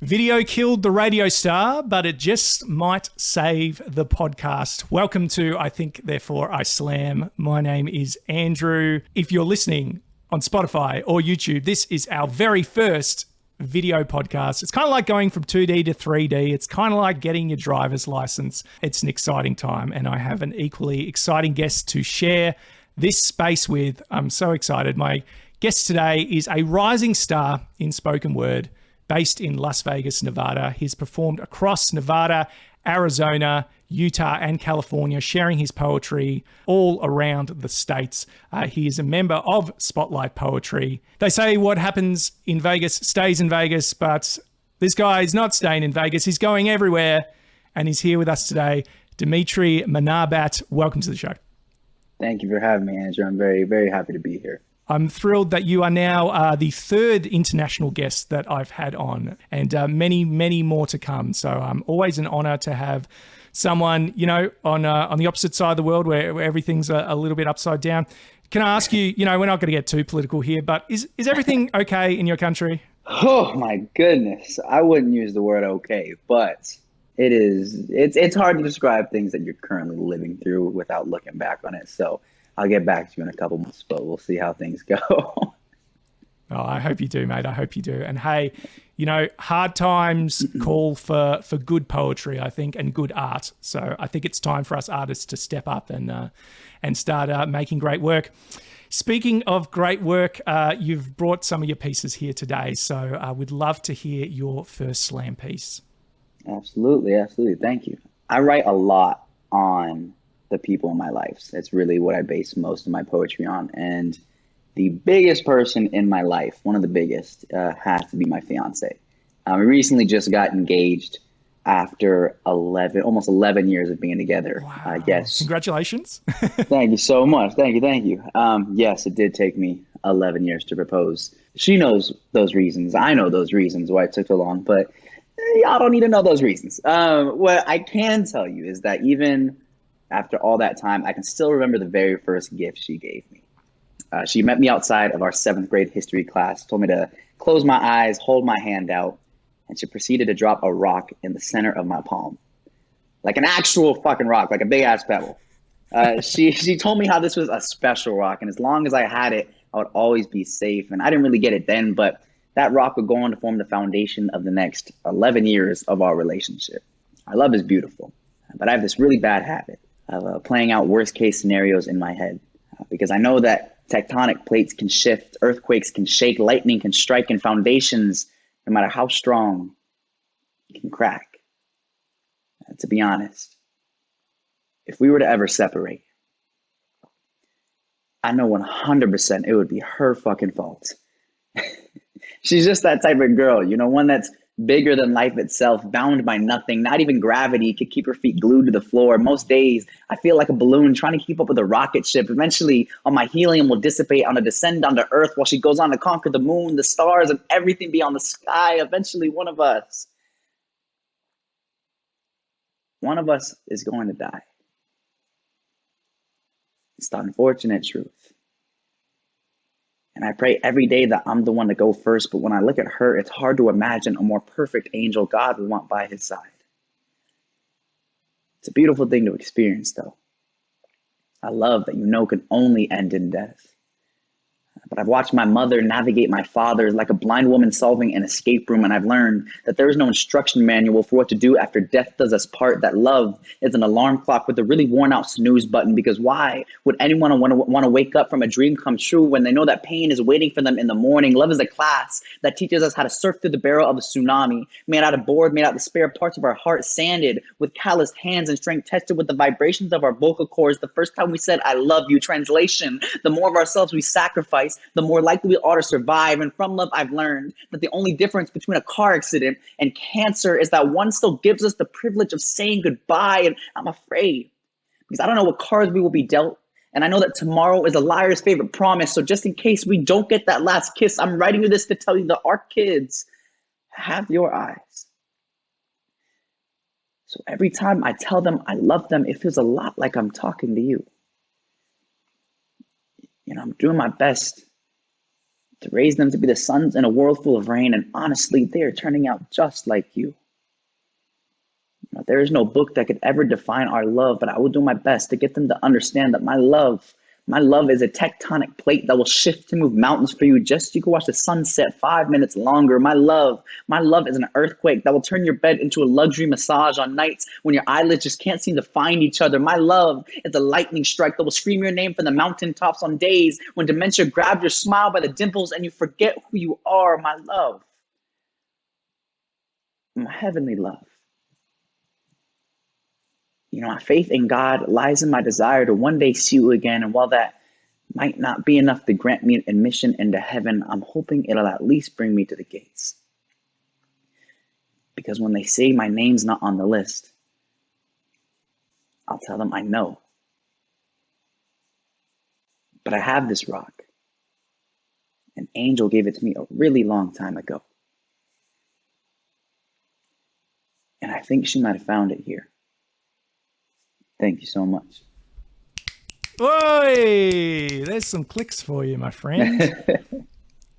Video killed the radio star, but it just might save the podcast. Welcome to I Think, Therefore I Slam. My name is Andrew. If you're listening on Spotify or YouTube, this is our very first video podcast. It's kind of like going from 2D to 3D. It's kind of like getting your driver's license. It's an exciting time, and I have an equally exciting guest to share this space with. I'm so excited. My guest today is a rising star in spoken word, based in Las Vegas, Nevada. He's performed across Nevada, Arizona, Utah, and California, sharing his poetry all around the states. He is a member of Spotlight Poetry. They say what happens in Vegas stays in Vegas, but this guy is not staying in Vegas. He's going everywhere, and he's here with us today. Demetri Manabat, welcome to the show. Thank you for having me, Andrew. I'm very, very happy to be here. I'm thrilled that you are now the third international guest that I've had on, and many, many more to come. So always an honor to have someone, you know, on the opposite side of the world where everything's a little bit upside down. Can I ask you, you know, we're not going to get too political here, but is everything okay in your country? Oh my goodness. I wouldn't use the word okay, but it's hard to describe things that you're currently living through without looking back on it. So I'll get back to you in a couple months, but we'll see how things go. Oh, I hope you do, mate. I hope you do. And hey, you know, hard times call for good poetry, I think, and good art. So I think it's time for us artists to step up and start making great work. Speaking of great work, you've brought some of your pieces here today. So I would love to hear your first slam piece. Absolutely. Thank you. I write a lot on the people in my life. It's really what I base most of my poetry on. And the biggest person in my life, one of the biggest, has to be my fiance. We recently just got engaged after almost 11 years of being together. Wow. Yes. Congratulations. Thank you so much. Thank you. Yes, it did take me 11 years to propose. She knows those reasons. I know those reasons why it took so long, but y'all don't need to know those reasons. What I can tell you is that even after all that time, I can still remember the very first gift she gave me. She met me outside of our 7th grade history class, told me to close my eyes, hold my hand out, and she proceeded to drop a rock in the center of my palm. Like an actual fucking rock, like a big ass pebble. She told me how this was a special rock, and as long as I had it, I would always be safe. And I didn't really get it then, but that rock would go on to form the foundation of the next 11 years of our relationship. Our love is beautiful, but I have this really bad habit of playing out worst case scenarios in my head, because I know that tectonic plates can shift, earthquakes can shake, lightning can strike, and foundations, no matter how strong, can crack. To be honest, if we were to ever separate, I know 100% it would be her fucking fault. She's just that type of girl, you know, one that's bigger than life itself, bound by nothing, not even gravity could keep her feet glued to the floor. Most days, I feel like a balloon trying to keep up with a rocket ship. Eventually, all my helium will dissipate on a descend onto Earth while she goes on to conquer the moon, the stars, and everything beyond the sky. Eventually, one of us is going to die. It's the unfortunate truth. And I pray every day that I'm the one to go first, but when I look at her, it's hard to imagine a more perfect angel God would want by his side. It's a beautiful thing to experience, though. I love that can only end in death. But I've watched my mother navigate my father like a blind woman solving an escape room, and I've learned that there is no instruction manual for what to do after death does us part, that love is an alarm clock with a really worn out snooze button, because why would anyone want to wake up from a dream come true when they know that pain is waiting for them in the morning? Love is a class that teaches us how to surf through the barrel of a tsunami, made out of board, made out of the spare parts of our heart, sanded with calloused hands and strength tested with the vibrations of our vocal cords. The first time we said, I love you. Translation, the more of ourselves we sacrifice, the more likely we are to survive. And from love, I've learned that the only difference between a car accident and cancer is that one still gives us the privilege of saying goodbye. And I'm afraid because I don't know what cards we will be dealt. And I know that tomorrow is a liar's favorite promise. So just in case we don't get that last kiss, I'm writing you this to tell you that our kids have your eyes. So every time I tell them I love them, it feels a lot like I'm talking to you. You know, I'm doing my best to raise them to be the suns in a world full of rain. And honestly, they are turning out just like you. There is no book that could ever define our love, but I will do my best to get them to understand that my love is a tectonic plate that will shift to move mountains for you just so you can watch the sunset 5 minutes longer. My love is an earthquake that will turn your bed into a luxury massage on nights when your eyelids just can't seem to find each other. My love is a lightning strike that will scream your name from the mountaintops on days when dementia grabs your smile by the dimples and you forget who you are. My love, my heavenly love. My faith in God lies in my desire to one day see you again. And while that might not be enough to grant me admission into heaven, I'm hoping it'll at least bring me to the gates. Because when they say my name's not on the list, I'll tell them I know. But I have this rock. An angel gave it to me a really long time ago. And I think she might have found it here. Thank you so much. Oi! There's some clicks for you, my friend.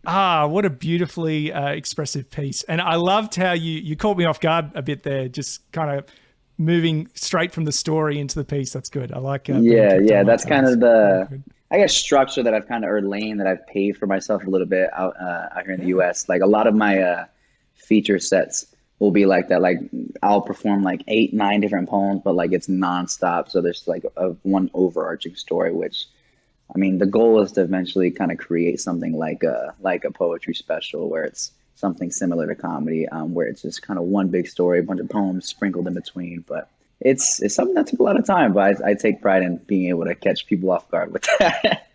What a beautifully expressive piece. And I loved how you caught me off guard a bit there, just kind of moving straight from the story into the piece. That's good. I like yeah. That's kind of the, I guess, structure that I've kind of, or lane that I've paved for myself a little bit out here in the US. Like a lot of my feature sets will be like that. Like I'll perform like 8-9 different poems, but like it's nonstop. So there's like one overarching story, which, I mean, the goal is to eventually kind of create something like a poetry special where it's something similar to comedy, where it's just kind of one big story, a bunch of poems sprinkled in between. But it's something that took a lot of time, but I take pride in being able to catch people off guard with that.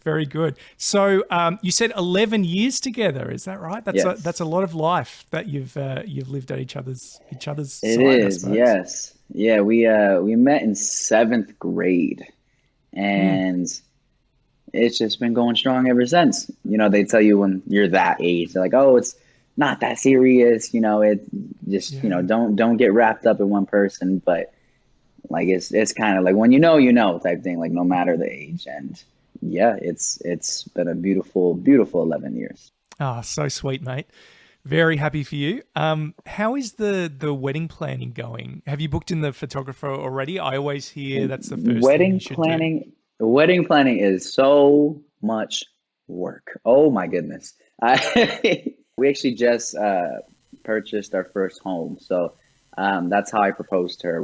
Very good. So you said 11 years together, is that right? That's a lot of life that you've lived at each other's It side, is, yes. Yeah, we met in 7th grade, and it's just been going strong ever since. They tell you when you're that age, they're like, oh, it's not that serious, it just, don't get wrapped up in one person, but like it's kind of like when you know type thing, like no matter the age. And yeah, it's been a beautiful 11 years. Oh, so sweet, mate. Very happy for you. How is the wedding planning going? Have you booked in the photographer already? I always hear that's the first thing you should do. Wedding planning is so much work. Oh my goodness. We actually just purchased our first home. So that's how I proposed to her.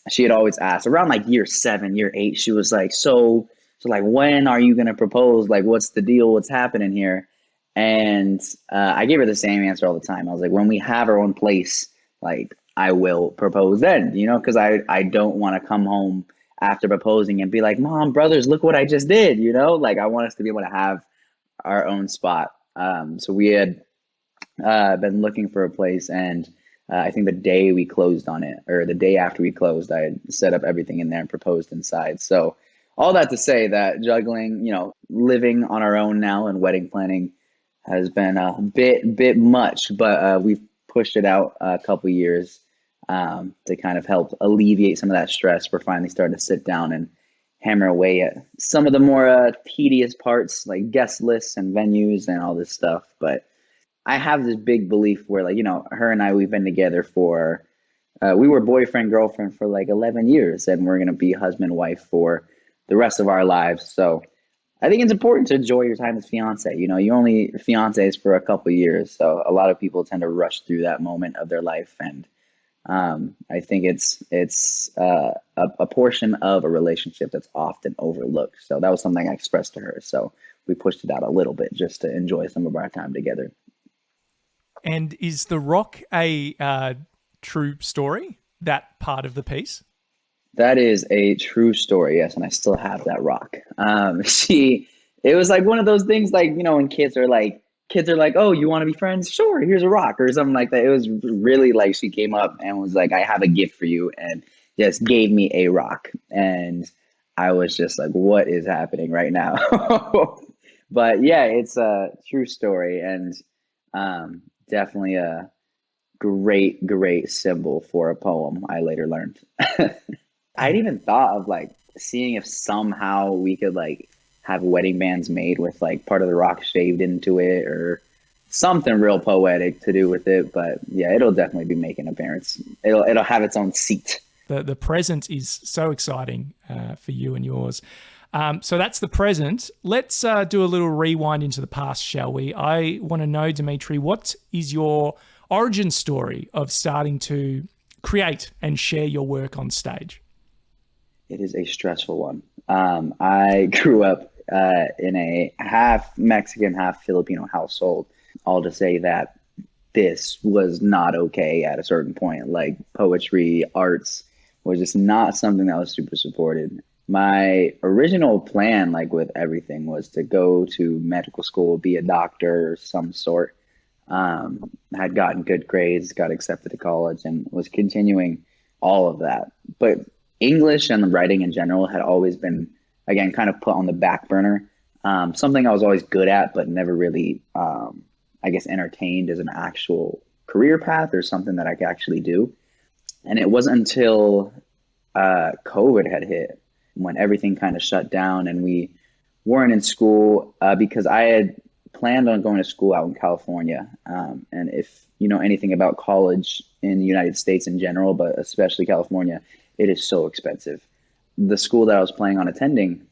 She had always asked around like year 7, year 8. She was like, so like, when are you going to propose? Like, what's the deal? What's happening here? And I gave her the same answer all the time. I was like, when we have our own place, like I will propose then, because I don't want to come home after proposing and be like, Mom, brothers, look what I just did. Like I want us to be able to have our own spot. So we had been looking for a place, and I think the day we closed on it, or the day after we closed, I had set up everything in there and proposed inside. So all that to say that juggling, living on our own now and wedding planning has been a bit much, but we've pushed it out a couple years to kind of help alleviate some of that stress. We're finally starting to sit down and hammer away at some of the more tedious parts, like guest lists and venues and all this stuff. But I have this big belief where, like, her and I, we've been together for, we were boyfriend, girlfriend for like 11 years, and we're going to be husband, wife for the rest of our lives. So I think it's important to enjoy your time as fiance. You only fiancés for a couple of years. So a lot of people tend to rush through that moment of their life. And I think it's a portion of a relationship that's often overlooked. So that was something I expressed to her. So we pushed it out a little bit just to enjoy some of our time together. And is the rock a true story, that part of the piece? That is a true story, yes, and I still have that rock. It was like one of those things, like, when kids are like, oh, you want to be friends? Sure, here's a rock or something like that. It was really like she came up and was like, I have a gift for you, and just gave me a rock. And I was just like, what is happening right now? But yeah, it's a true story, and definitely a great symbol for a poem, I later learned. I'd even thought of like seeing if somehow we could like have wedding bands made with like part of the rock shaved into it or something real poetic to do with it. But yeah, it'll definitely be making an appearance. It'll have its own seat. The present is so exciting for you and yours. So that's the present. Let's do a little rewind into the past, shall we? I want to know, Demetri, what is your origin story of starting to create and share your work on stage? It is a stressful one. I grew up in a half Mexican, half Filipino household. All to say that this was not okay at a certain point. Like poetry, arts was just not something that was super supported. My original plan, like with everything, was to go to medical school, be a doctor of some sort. Had gotten good grades, got accepted to college, and was continuing all of that. But English and writing in general had always been, again, kind of put on the back burner. Something I was always good at, but never really, I guess, entertained as an actual career path or something that I could actually do. And it wasn't until COVID had hit when everything kind of shut down and we weren't in school because I had planned on going to school out in California. And if you know anything about college in the United States in general, but especially California, it is so expensive. The school that I was planning on attending,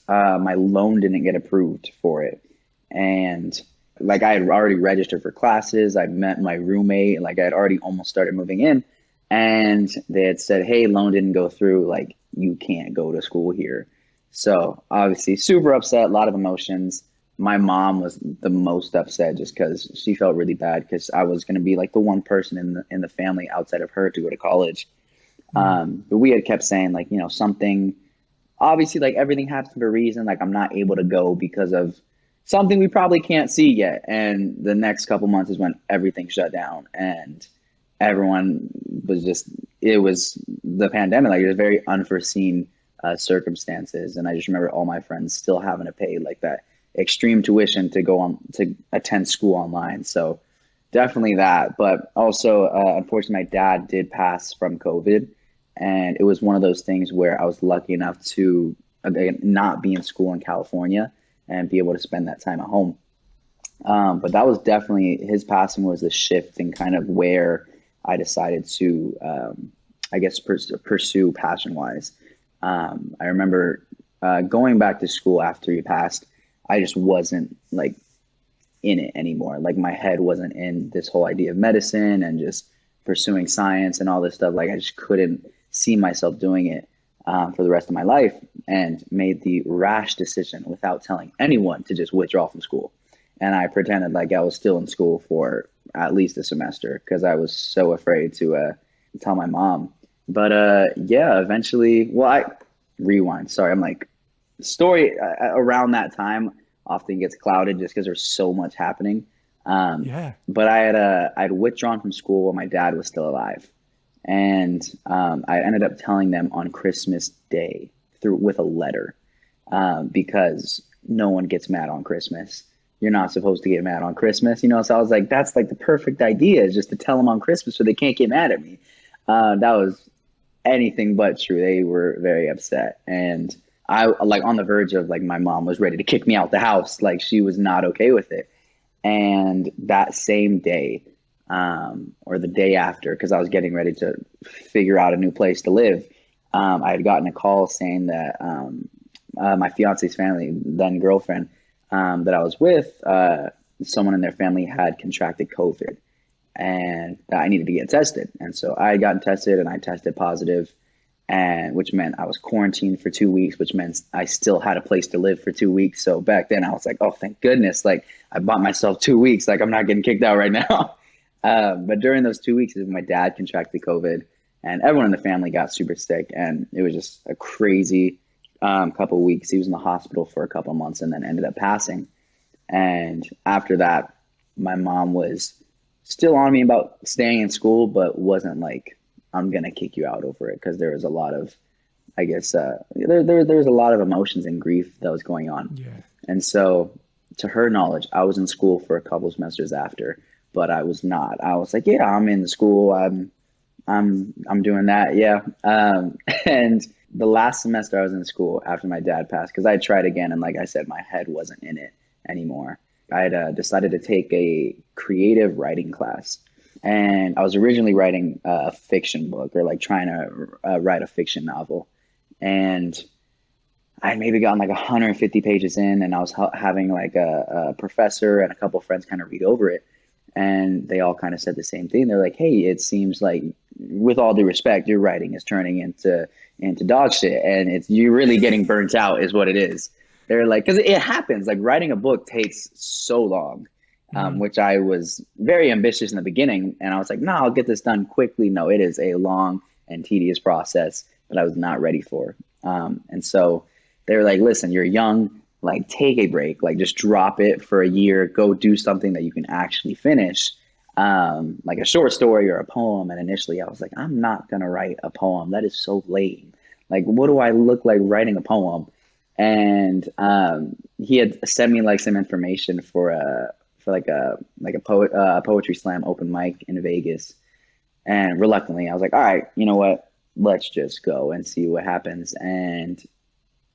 my loan didn't get approved for it. And like I had already registered for classes, I met my roommate, like I had already almost started moving in. And they had said, hey, loan didn't go through, like you can't go to school here. So obviously super upset, a lot of emotions. My mom was the most upset just because she felt really bad because I was going to be like the one person in the family outside of her to go to college. But we had kept saying like, you know, something, obviously like everything happens for a reason. Like I'm not able to go because of something we probably can't see yet. And the next couple months is when everything shut down and everyone was just, it was the pandemic. Like it was very unforeseen circumstances. And I just remember all my friends still having to pay like that extreme tuition to go on to attend school online. So definitely that. But also, unfortunately, my dad did pass from COVID. And it was one of those things where I was lucky enough to not be in school in California and be able to spend that time at home. But that was definitely, his passing was the shift in kind of where I decided to, I guess, pursue passion-wise. I remember going back to school after he passed, I just wasn't like in it anymore. Like my head wasn't in this whole idea of medicine and just pursuing science and all this stuff. Like I just couldn't see myself doing it for the rest of my life, and made the rash decision without telling anyone to just withdraw from school. And I pretended like I was still in school for at least a semester because I was so afraid to tell my mom. But yeah, eventually, well, I rewind. Sorry, I'm like, story around that time often gets clouded just because there's so much happening. But I'd withdrawn from school while my dad was still alive, and I ended up telling them on Christmas Day with a letter because no one gets mad on Christmas. You're not supposed to get mad on Christmas, you know? So I was like, that's like the perfect idea, is just to tell them on Christmas so they can't get mad at me. That was anything but true. They were very upset. And I like on the verge of like, my mom was ready to kick me out the house. Like she was not okay with it. And that same day, or the day after, because I was getting ready to figure out a new place to live, I had gotten a call saying that my fiance's family, then girlfriend, that I was with, someone in their family had contracted COVID and that I needed to get tested. And so I had gotten tested and I tested positive, and which meant I was quarantined for 2 weeks, which meant I still had a place to live for 2 weeks. So back then I was like, oh, thank goodness. Like I bought myself 2 weeks. Like I'm not getting kicked out right now. But during those 2 weeks, my dad contracted COVID and everyone in the family got super sick. And it was just a crazy couple of weeks. He was in the hospital for a couple of months and then ended up passing. And after that, my mom was still on me about staying in school, but wasn't like, I'm going to kick you out over it. Cause there was a lot of, I guess, there was a lot of emotions and grief that was going on. Yeah. And so to her knowledge, I was in school for a couple of semesters after, but I was not. I was like, yeah, I'm in school. I'm doing that. Yeah. And the last semester I was in school after my dad passed, because I tried again, and like I said, my head wasn't in it anymore. I had decided to take a creative writing class, and I was originally writing a fiction book, or like trying to write a fiction novel, and I had maybe gotten like 150 pages in, and I was having like a professor and a couple of friends kind of read over it, and they all kind of said the same thing. They're like, "Hey, it seems like, with all due respect, your writing is turning into dog shit, and it's you're really getting burnt out, is what it is." They're like, because it happens. Like writing a book takes so long, which I was very ambitious in the beginning, and I was like, "No, I'll get this done quickly." No, it is a long and tedious process that I was not ready for, and so they were like, "Listen, you're young. Like, take a break. Like, just drop it for a year. Go do something that you can actually finish, like a short story or a poem." And initially, I was like, "I'm not gonna write a poem. That is so lame. Like, what do I look like writing a poem?" And he had sent me like some information for like a poetry slam open mic in Vegas. And reluctantly, I was like, "All right, you know what? Let's just go and see what happens." And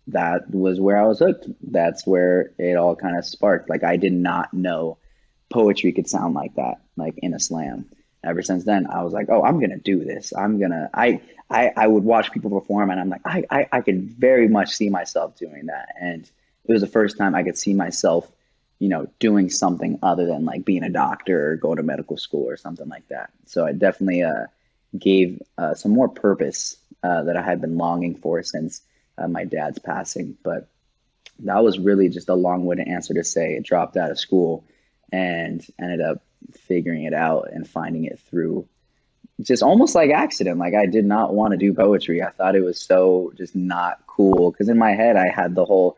that was where I was hooked. That's where it all kind of sparked. Like I did not know poetry could sound like that, like in a slam. Ever since then, I was like, "Oh, I'm gonna do this. I'm gonna." I would watch people perform, and I'm like, I could very much see myself doing that. And it was the first time I could see myself, doing something other than like being a doctor or going to medical school or something like that. So it definitely gave some more purpose that I had been longing for since my dad's passing. But that was really just a long-winded answer to say it dropped out of school and ended up figuring it out and finding it through just almost like accident. Like I did not want to do poetry. I thought it was so just not cool because in my head I had the whole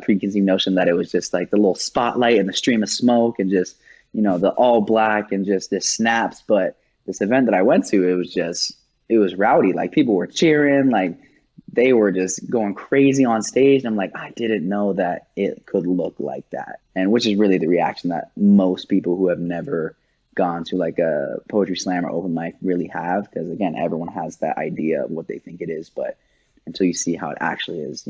preconceived notion that it was just like the little spotlight and the stream of smoke and just the all black and just this snaps. But this event that I went to, it was rowdy. Like people were cheering, like they were just going crazy on stage. And I'm like, I didn't know that it could look like that. And which is really the reaction that most people who have never gone to like a poetry slam or open mic really have. Because again, everyone has that idea of what they think it is. But until you see how it actually is,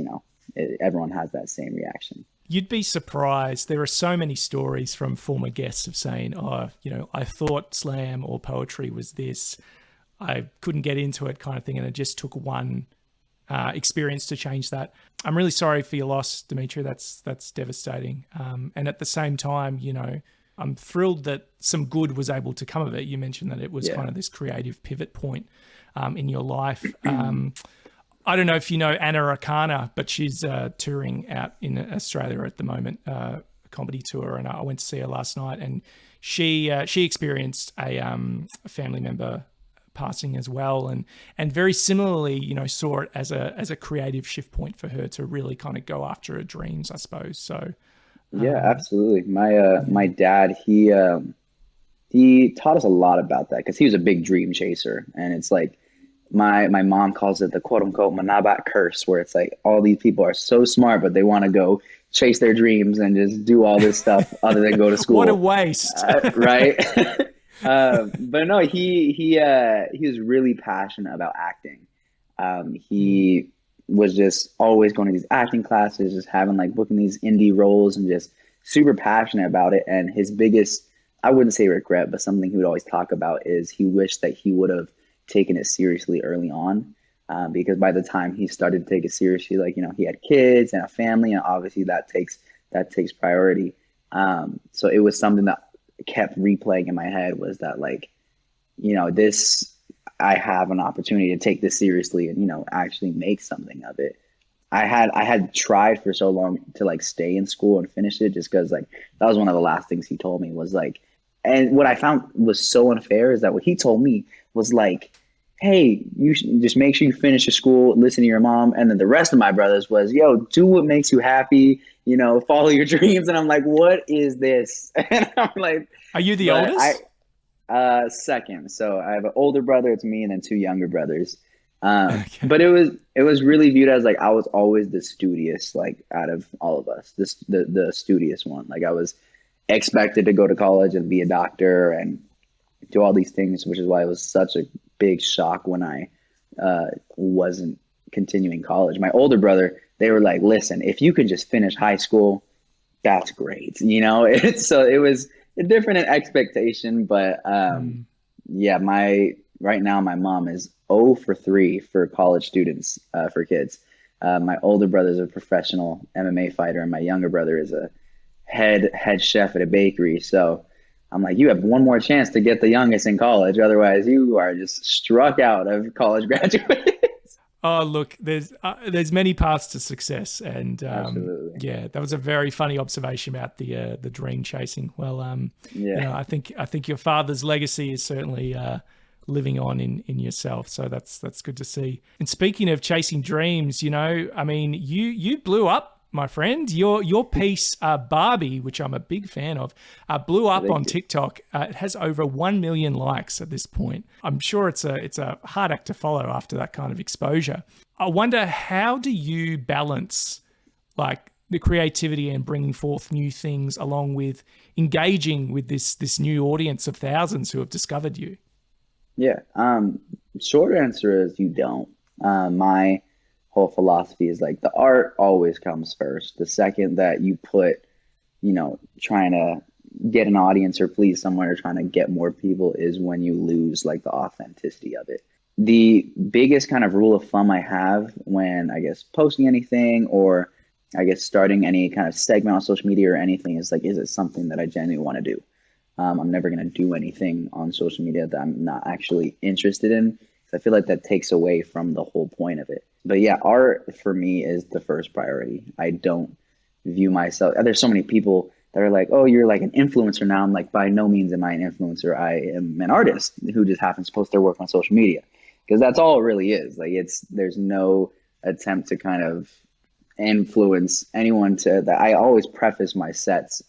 everyone has that same reaction. You'd be surprised. There are so many stories from former guests of saying, I thought slam or poetry was this. I couldn't get into it kind of thing. And it just took one experience to change that. I'm really sorry for your loss, Demetri. That's devastating. And at the same time, I'm thrilled that some good was able to come of it. You mentioned that it was kind of this creative pivot point in your life. I don't know if you know Anna Akana, but she's touring out in Australia at the moment, a comedy tour, and I went to see her last night, and she experienced a family member passing as well, and very similarly, saw it as a creative shift point for her to really kind of go after her dreams, I suppose. So yeah, absolutely. My dad, he taught us a lot about that because he was a big dream chaser, and it's like my mom calls it the quote unquote Manabat curse, where it's like all these people are so smart, but they want to go chase their dreams and just do all this stuff other than go to school. What a waste, right? But no, he was really passionate about acting. He was just always going to these acting classes, just having like booking these indie roles and just super passionate about it. And his biggest, I wouldn't say regret, but something he would always talk about is he wished that he would have taken it seriously early on. Because by the time he started to take it seriously, like, he had kids and a family, and obviously that takes priority. So it was something that kept replaying in my head was that like, this, I have an opportunity to take this seriously and, actually make something of it. I had tried for so long to like stay in school and finish it just because like that was one of the last things he told me was like, and what I found was so unfair is that what he told me was like, hey, you should just make sure you finish your school, listen to your mom. And then the rest of my brothers was, yo, do what makes you happy, follow your dreams. And I'm like, what is this? And I'm like, are you the oldest? Second. So I have an older brother, it's me, and then two younger brothers. Okay. But it was really viewed as like I was always the studious, like out of all of us, the studious one. Like I was expected to go to college and be a doctor and do all these things, which is why it was such a big shock when I wasn't continuing college. My older brother, they were like, listen, if you could just finish high school, that's great. So it was a different expectation, but yeah, right now my mom is 0 for 3 for college students, for kids. My older brother is a professional MMA fighter, and my younger brother is a head chef at a bakery. So I'm like, you have one more chance to get the youngest in college. Otherwise, you are just struck out of college graduate. Oh, look, there's many paths to success, and Absolutely. yeah, that was a very funny observation about the dream chasing. Well, Yeah. I think your father's legacy is certainly living on in yourself, so that's good to see. And speaking of chasing dreams, I mean, you blew up, my friend. Your piece, Barbie, which I'm a big fan of, blew up on TikTok. It has over 1 million likes at this point. I'm sure it's a hard act to follow after that kind of exposure. I wonder, how do you balance like the creativity and bringing forth new things along with engaging with this new audience of thousands who have discovered you? Yeah. Short answer is you don't. My whole philosophy is like the art always comes first. The second that you put, trying to get an audience or please someone or trying to get more people is when you lose like the authenticity of it. The biggest kind of rule of thumb I have when I guess posting anything or I guess starting any kind of segment on social media or anything is like, is it something that I genuinely want to do? I'm never going to do anything on social media that I'm not actually interested in. I feel like that takes away from the whole point of it. But yeah, art for me is the first priority. I don't view myself. There's so many people that are like, oh, you're like an influencer now. I'm like, by no means am I an influencer. I am an artist who just happens to post their work on social media because that's all it really is. Like there's no attempt to kind of influence anyone to that. I always preface my sets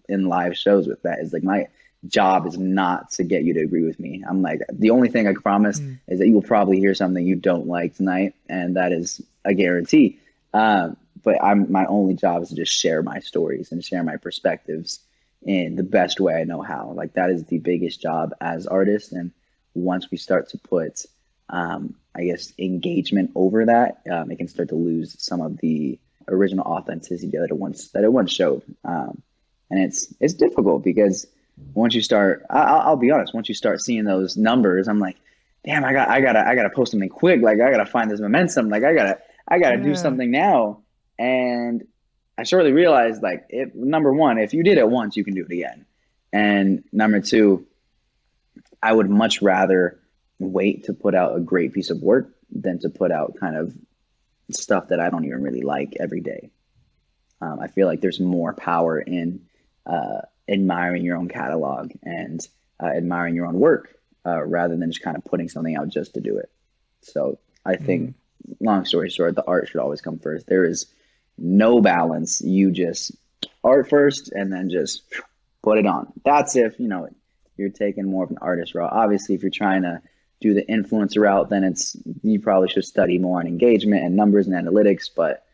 in live shows with that is like my job is not to get you to agree with me. I'm like, the only thing I can promise is that you will probably hear something you don't like tonight, and that is a guarantee. But my only job is to just share my stories and share my perspectives in the best way I know how. Like that is the biggest job as artists. And once we start to put, I guess, engagement over that, it can start to lose some of the original authenticity that it once showed. And it's difficult because once you start, I'll be honest, once you start seeing those numbers, I'm like, damn, I gotta post something quick. Like I gotta find this momentum. Like I gotta do something now. And I shortly realized, like, number one, if you did it once, you can do it again. And number two, I would much rather wait to put out a great piece of work than to put out kind of stuff that I don't even really like every day. I feel like there's more power in admiring your own catalog and admiring your own work rather than just kind of putting something out just to do it. So I think, long story short, the art should always come first. There is no balance. You just art first and then just put it on. That's if, you're taking more of an artist route. Obviously, if you're trying to do the influencer route, then you probably should study more on engagement and numbers and analytics. But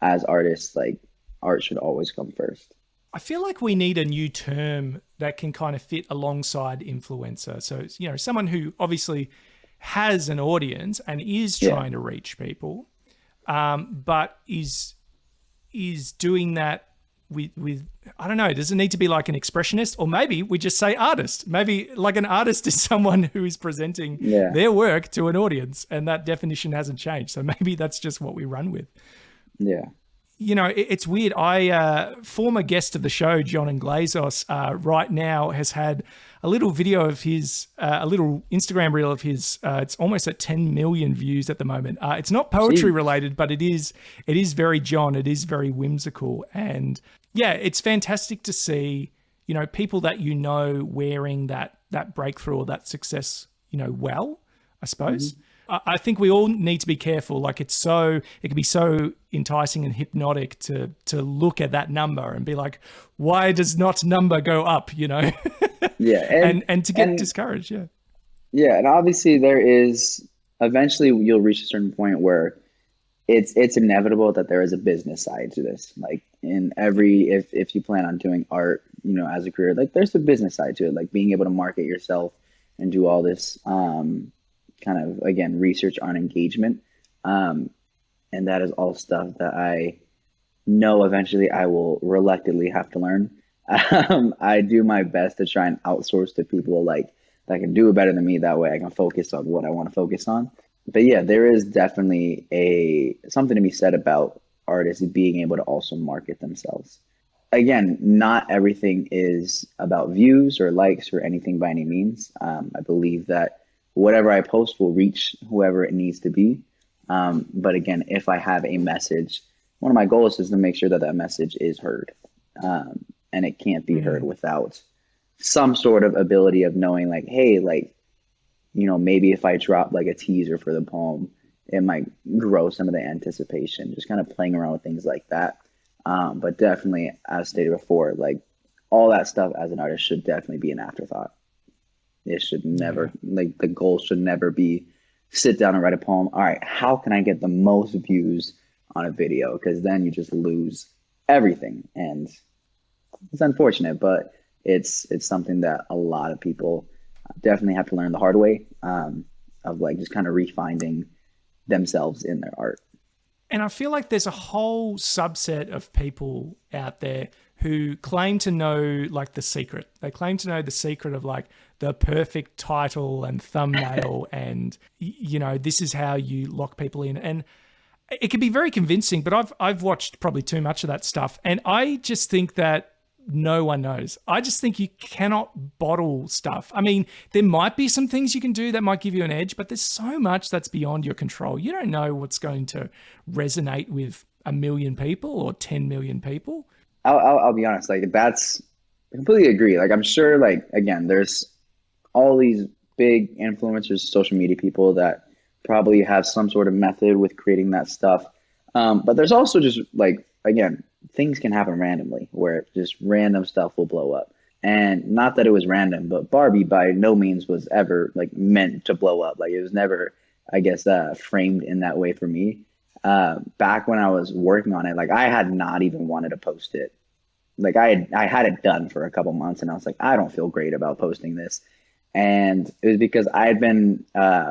as artists, like art should always come first. I feel like we need a new term that can kind of fit alongside influencer. So, someone who obviously has an audience and is trying to reach people, but is doing that with I don't know, does it need to be like an expressionist, or maybe we just say artist? Maybe like an artist is someone who is presenting their work to an audience, and that definition hasn't changed. So maybe that's just what we run with. Yeah. It's weird. Former guest of the show, John and Glazos, right now has had a little video of his, a little Instagram reel of his. It's almost at 10 million views at the moment. It's not poetry related, but it is very John. It is very whimsical. And yeah, it's fantastic to see, people that wearing that breakthrough or that success, well, I suppose. Mm-hmm. I think we all need to be careful. Like it can be so enticing and hypnotic to look at that number and be like, why does not number go up? Yeah. And to get discouraged. Yeah. Yeah. And obviously there is, eventually you'll reach a certain point where it's inevitable that there is a business side to this. Like if you plan on doing art, as a career, like there's a business side to it, like being able to market yourself and do all this, kind of, again, research on engagement. And that is all stuff that I know eventually I will reluctantly have to learn. I do my best to try and outsource to people like that can do it better than me. That way I can focus on what I want to focus on. But yeah, there is definitely a something to be said about artists being able to also market themselves. Again, not everything is about views or likes or anything by any means. I believe that whatever I post will reach whoever it needs to be. But again, if I have a message, one of my goals is to make sure that that message is heard. And it can't be heard Mm. without some sort of ability of knowing, like, hey, like, maybe if I drop like a teaser for the poem, it might grow some of the anticipation, just kind of playing around with things like that. But definitely, as stated before, like all that stuff as an artist should definitely be an afterthought. It should Yeah. never, like, the goal should never be sit down and write a poem. All right, how can I get the most views on a video? Because then you just lose everything. And it's unfortunate, but it's something that a lot of people definitely have to learn the hard way, of like just kind of refinding themselves in their art. And I feel like there's a whole subset of people out there who claim to know like the secret. They claim to know the secret of like the perfect title and thumbnail and this is how you lock people in. And it can be very convincing, but I've watched probably too much of that stuff. And I just think that no one knows. I just think you cannot bottle stuff. I mean, there might be some things you can do that might give you an edge, but there's so much that's beyond your control. You don't know what's going to resonate with 1 million people or 10 million people. I'll be honest, like that's I completely agree. Like I'm sure, like again, there's all these big influencers, social media people that probably have some sort of method with creating that stuff. But there's also just like, again, things can happen randomly where just random stuff will blow up. And not that it was random, but Barbie by no means was ever like meant to blow up. Like it was never, I guess, framed in that way for me. Back when I was working on it, like I had not even wanted to post it. Like I had it done for a couple months, and I was like, I don't feel great about posting this. And it was because I had been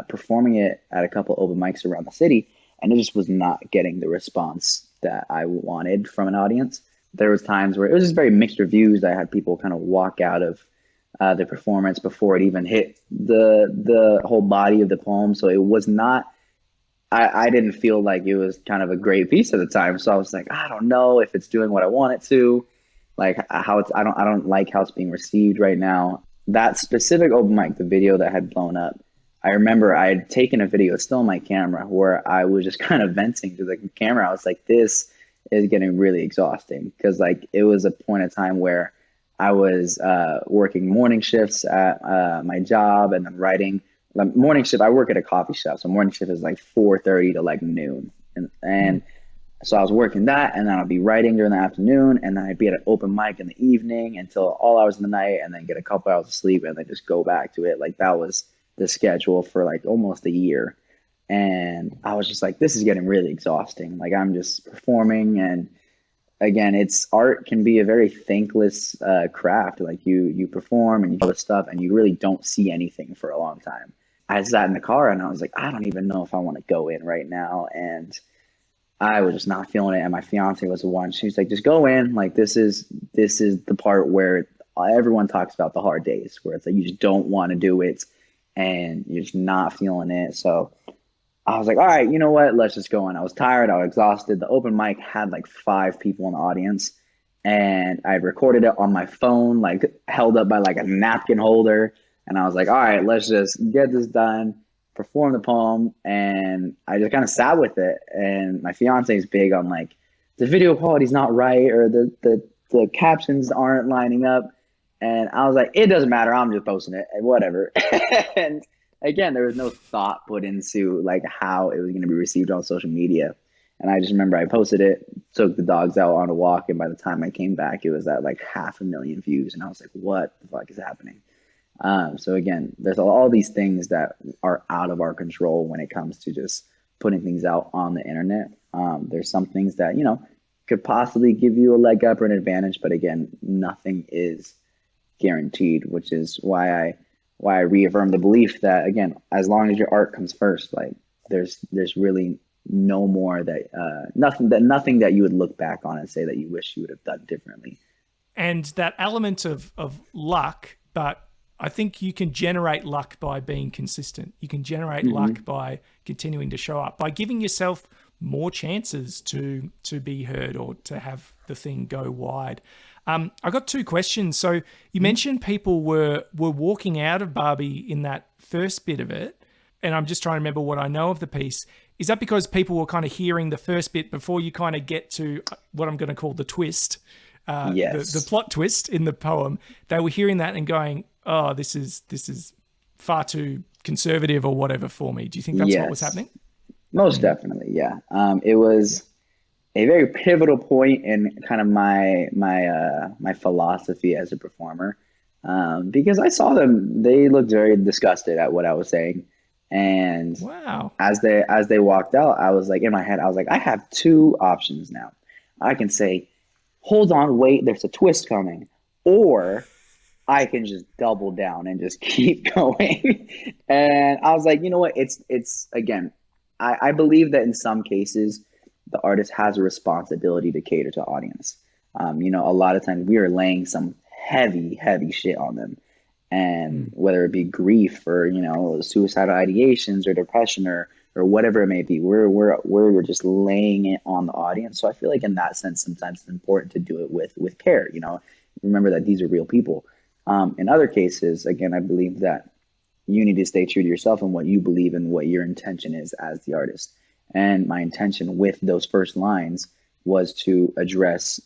performing it at a couple open mics around the city, and it just was not getting the response that I wanted from an audience. There was times where it was just very mixed reviews. I had people kind of walk out of the performance before it even hit the whole body of the poem. So it was not. I didn't feel like it was kind of a great piece at the time. So I was like, I don't know if it's doing what I want it to, like how it's. I don't like how it's being received right now. That specific open mic, the video that had blown up, I remember I had taken a video, it's still on my camera, where I was just kind of venting to the camera. I was like, this is getting really exhausting because like it was a point in time where I was working morning shifts at my job and then writing. Like morning shift, I work at a coffee shop, so morning shift is like 4:30 to like noon, and Mm. so I was working that, and then I'd be writing during the afternoon, and then I'd be at an open mic in the evening until all hours of the night, and then get a couple hours of sleep, and then just go back to it. Like that was the schedule for like almost a year, and I was just like, this is getting really exhausting. Like I'm just performing, and again, it's art can be a very thankless craft. Like you perform and you do all this stuff, and you really don't see anything for a long time. I sat in the car, and I was like, I don't even know if I want to go in right now, and I was just not feeling it, and my fiance was the one. She was like, "Just go in. Like this is the part where everyone talks about the hard days, where it's like you just don't want to do it, and you're just not feeling it." So I was like, "All right, you know what? Let's just go in." I was tired. I was exhausted. The open mic had like 5 people in the audience, and I recorded it on my phone, like held up by like a napkin holder. And I was like, all right, let's just get this done, perform the poem. And I just kind of sat with it. And my fiance is big on like the video quality's not right or the captions aren't lining up. And I was like, it doesn't matter. I'm just posting it and whatever. And again, there was no thought put into like how it was going to be received on social media. And I just remember I posted it, took the dogs out on a walk, and by the time I came back, it was at like 500,000 views, and I was like, "What the fuck is happening?" So again, there's all these things that are out of our control when it comes to just putting things out on the internet. There's some things that could possibly give you a leg up or an advantage, but again, nothing is guaranteed, which is why I reaffirm the belief that again, as long as your art comes first, like there's really no more nothing that you would look back on and say that you wish you would have done differently. And that element of luck, but I think you can generate luck by being consistent. You can generate luck by continuing to show up, by giving yourself more chances to be heard or to have the thing go wide. I got two questions. So you mentioned people were walking out of Barbie in that first bit of it, and I'm just trying to remember what I know of the piece. Is that because people were kind of hearing the first bit before you kind of get to what I'm going to call the twist? Yes. The plot twist in the poem, they were hearing that and going, oh, this is far too conservative or whatever for me. Do you think that's what was happening? Most definitely, yeah. It was a very pivotal point in kind of my philosophy as a performer, because I saw them; they looked very disgusted at what I was saying, and wow, as they walked out, I was like, in my head, I was like, I have two options now. I can say, hold on, wait, there's a twist coming, or I can just double down and just keep going. And I was like, you know what? It's again, I believe that in some cases, the artist has a responsibility to cater to audience. A lot of times we are laying some heavy, heavy shit on them. And whether it be grief or, suicidal ideations or depression or whatever it may be, we're just laying it on the audience. So I feel like in that sense, sometimes it's important to do it with care. Remember that these are real people. In other cases, again, I believe that you need to stay true to yourself and what you believe and what your intention is as the artist. And my intention with those first lines was to address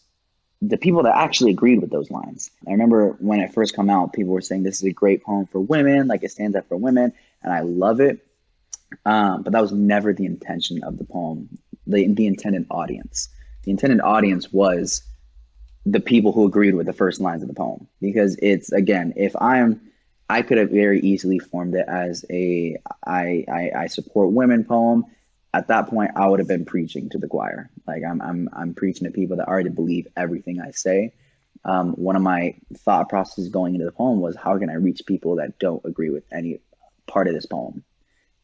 the people that actually agreed with those lines. I remember when it first came out, people were saying this is a great poem for women, like it stands up for women, and I love it. But that was never the intention of the poem, the intended audience. The intended audience was the people who agreed with the first lines of the poem. Because it's, again, I could have very easily formed it as I support women poem. At that point, I would have been preaching to the choir. Like I'm preaching to people that already believe everything I say. One of my thought processes going into the poem was, how can I reach people that don't agree with any part of this poem?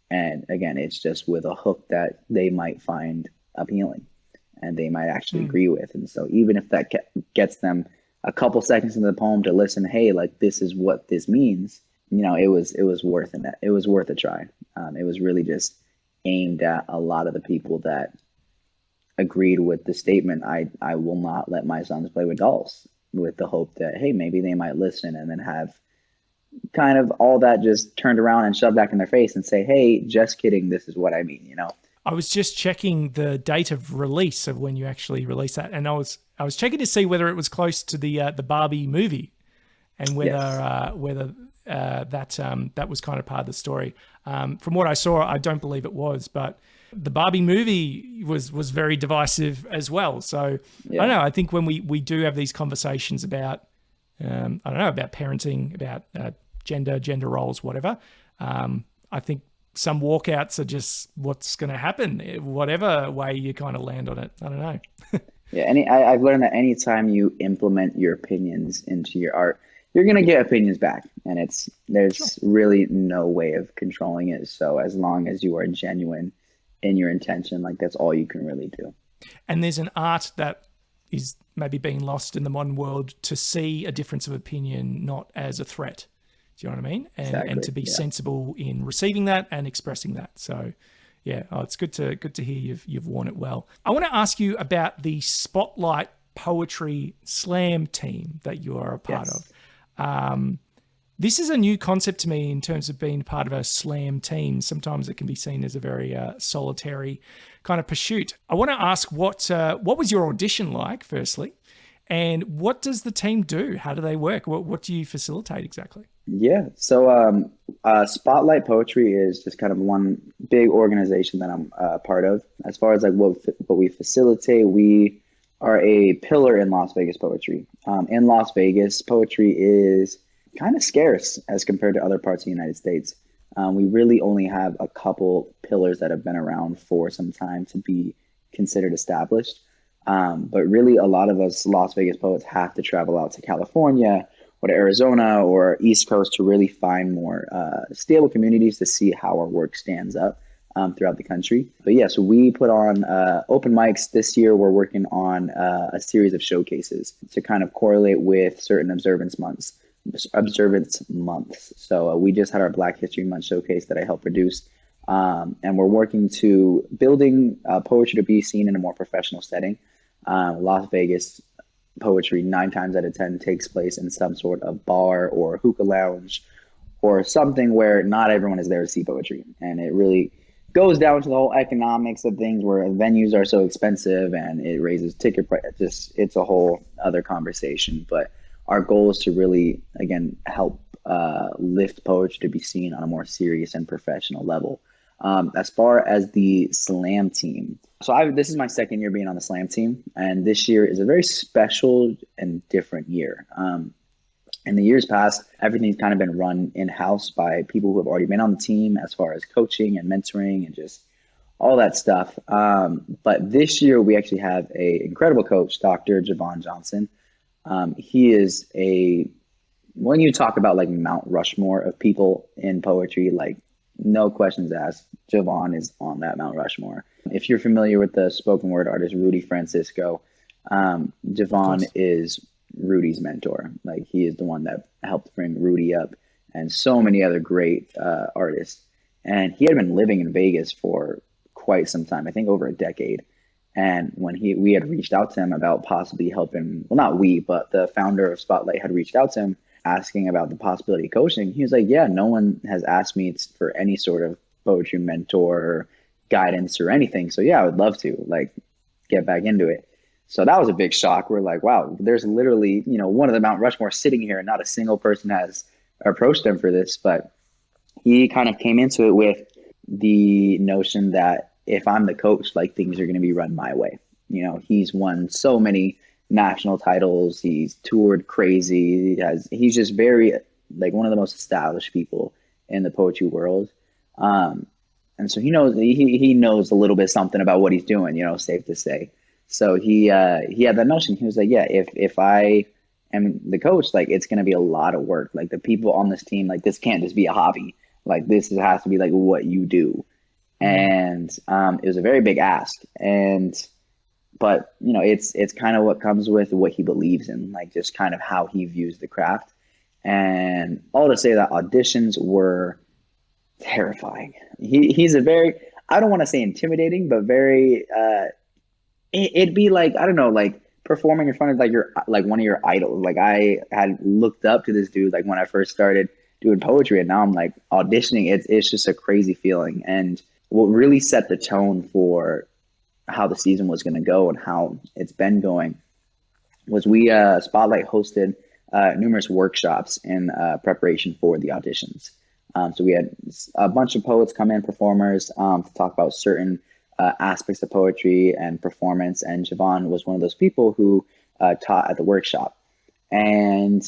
And again, it's just with a hook that they might find appealing and they might actually agree with. And so even if that gets them a couple seconds into the poem to listen, hey, like this is what this means, it was worth it. It was worth a try. It was really just aimed at a lot of the people that agreed with the statement, I will not let my sons play with dolls, with the hope that, hey, maybe they might listen and then have kind of all that just turned around and shoved back in their face and say, hey, just kidding, this is what I mean, I was just checking the date of release of when you actually released that, and I was checking to see whether it was close to the Barbie movie, and whether that was kind of part of the story. From what I saw, I don't believe it was, but the Barbie movie was very divisive as well. So I don't know. I think when we do have these conversations about about parenting, about gender roles, whatever, I think some walkouts are just what's going to happen, whatever way you kind of land on it. I don't know. Yeah, I've learned that anytime you implement your opinions into your art, you're going to get opinions back, and there's really no way of controlling it. So as long as you are genuine in your intention, like that's all you can really do. And there's an art that is maybe being lost in the modern world to see a difference of opinion not as a threat. Do you know what I mean? And to be sensible in receiving that and expressing that. So yeah, it's good to hear you've worn it well. I want to ask you about the Spotlight Poetry Slam team that you are a part of. This is a new concept to me in terms of being part of a slam team. Sometimes it can be seen as a very solitary kind of pursuit. I want to ask what was your audition like, firstly, and what does the team do? How do they work? What do you facilitate exactly? Yeah, so Spotlight Poetry is just kind of one big organization that I'm part of. As far as like what we facilitate, we are a pillar in Las Vegas poetry. In Las Vegas, poetry is kind of scarce as compared to other parts of the United States. We really only have a couple pillars that have been around for some time to be considered established. But really, a lot of us Las Vegas poets have to travel out to California or to Arizona or East Coast to really find more stable communities to see how our work stands up throughout the country. But yeah, so we put on open mics. This year we're working on a series of showcases to kind of correlate with certain observance months. So we just had our Black History Month showcase that I helped produce. And we're working to building poetry to be seen in a more professional setting. Las Vegas poetry 9 times out of 10 takes place in some sort of bar or hookah lounge or something where not everyone is there to see poetry. And it really goes down to the whole economics of things where venues are so expensive and it raises ticket price. It's a whole other conversation. But our goal is to really, again, help lift poetry to be seen on a more serious and professional level. As far as the slam team, so this is my second year being on the slam team, and this year is a very special and different year. In the years past, everything's kind of been run in-house by people who have already been on the team as far as coaching and mentoring and just all that stuff. But this year we actually have an incredible coach, Dr. Javon Johnson. He is when you talk about like Mount Rushmore of people in poetry, like no questions asked, Javon is on that Mount Rushmore. If you're familiar with the spoken word artist Rudy Francisco, Javon is Rudy's mentor. Like he is the one that helped bring Rudy up and so many other great artists. And he had been living in Vegas for quite some time, I think over a decade. And when we had reached out to him about possibly helping, well, not we, but the founder of Spotlight had reached out to him asking about the possibility of coaching. He was like, yeah, no one has asked me for any sort of poetry mentor or guidance or anything. So yeah, I would love to like get back into it. So that was a big shock. We're like, wow, there's literally, one of the Mount Rushmore sitting here and not a single person has approached him for this. But he kind of came into it with the notion that if I'm the coach, like things are going to be run my way. He's won so many national titles. He's toured crazy. He's just very like one of the most established people in the poetry world. And so he knows a little bit something about what he's doing, safe to say. So he had that notion. He was like, yeah, if I am the coach, like it's going to be a lot of work. Like the people on this team, like this can't just be a hobby. Like this has to be like what you do. And it was a very big ask. But it's kind of what comes with what he believes in, like just kind of how he views the craft. And all to say that auditions were terrifying. He's a very, I don't want to say intimidating, but very, it'd be like, I don't know, like performing in front of like one of your idols. Like I had looked up to this dude, like when I first started doing poetry, and now I'm like auditioning. It's just a crazy feeling. And what really set the tone for how the season was going to go and how it's been going was we Spotlight hosted numerous workshops in preparation for the auditions. So we had a bunch of poets come in, performers, to talk about certain aspects of poetry and performance. And Javon was one of those people who taught at the workshop. And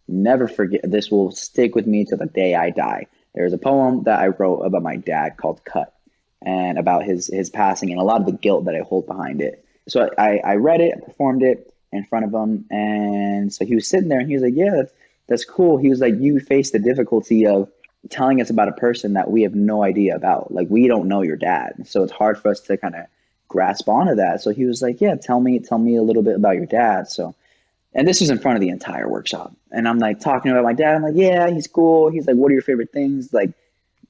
never forget, this will stick with me to the day I die. There's a poem that I wrote about my dad called Cut, and about his passing and a lot of the guilt that I hold behind it. So I read it, performed it in front of him. And so he was sitting there and he was like, yeah, that's cool. He was like, you face the difficulty of telling us about a person that we have no idea about. Like, we don't know your dad. So it's hard for us to kind of grasp onto that. So he was like, yeah, tell me a little bit about your dad. So, and this was in front of the entire workshop. And I'm like talking about my dad. I'm like, yeah, he's cool. He's like, what are your favorite things? Like,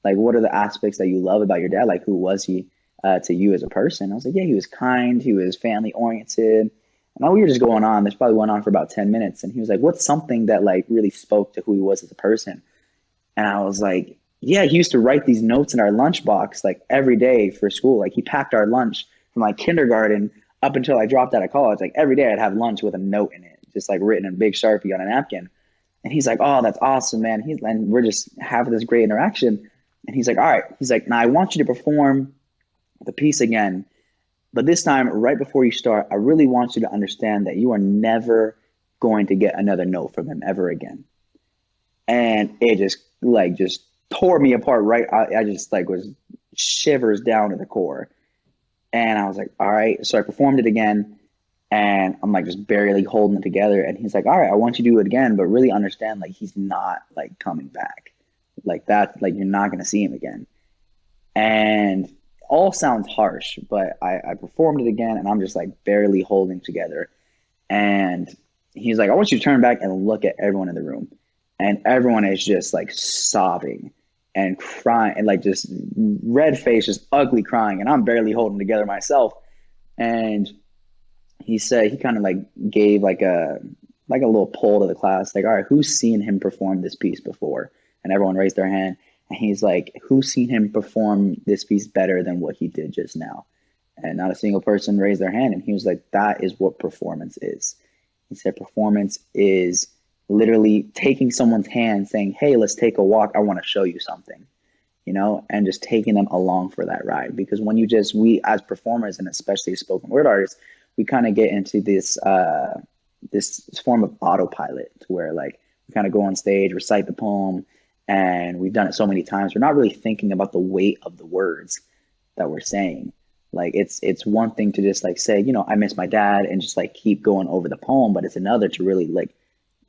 what are the aspects that you love about your dad? Like, who was he to you as a person? I was like, yeah, he was kind. He was family oriented. And we were just going on. This probably went on for about 10 minutes. And he was like, what's something that like really spoke to who he was as a person? And I was like, yeah, he used to write these notes in our lunchbox like every day for school. Like he packed our lunch from like kindergarten up until I dropped out of college. Like every day I'd have lunch with a note in it, just like written in big Sharpie on a napkin. And he's like, oh, that's awesome, man. And we're just having this great interaction. And he's like, all right. He's like, now I want you to perform the piece again. But this time, right before you start, I really want you to understand that you are never going to get another note from him ever again. And it just tore me apart. Right. I just like was shivers down to the core. And I was like, all right. So I performed it again. And I'm like just barely holding it together. And he's like, all right, I want you to do it again, but really understand like he's not like coming back. Like that, like you're not going to see him again. And all sounds harsh, but I performed it again and I'm just like barely holding together. And he's like, I want you to turn back and look at everyone in the room. And everyone is just like sobbing and crying and like just red face, just ugly crying. And I'm barely holding together myself. And he said, he kind of like gave like a little poll to the class, like, all right, who's seen him perform this piece before? And everyone raised their hand. And he's like, who's seen him perform this piece better than what he did just now? And not a single person raised their hand. And he was like, that is what performance is. He said, performance is literally taking someone's hand, saying, hey, let's take a walk. I want to show you something, and just taking them along for that ride. Because when we as performers, and especially spoken word artists, we kind of get into this form of autopilot to where like we kind of go on stage, recite the poem, and we've done it so many times. We're not really thinking about the weight of the words that we're saying. Like it's one thing to just like say, I miss my dad and just like keep going over the poem, but it's another to really like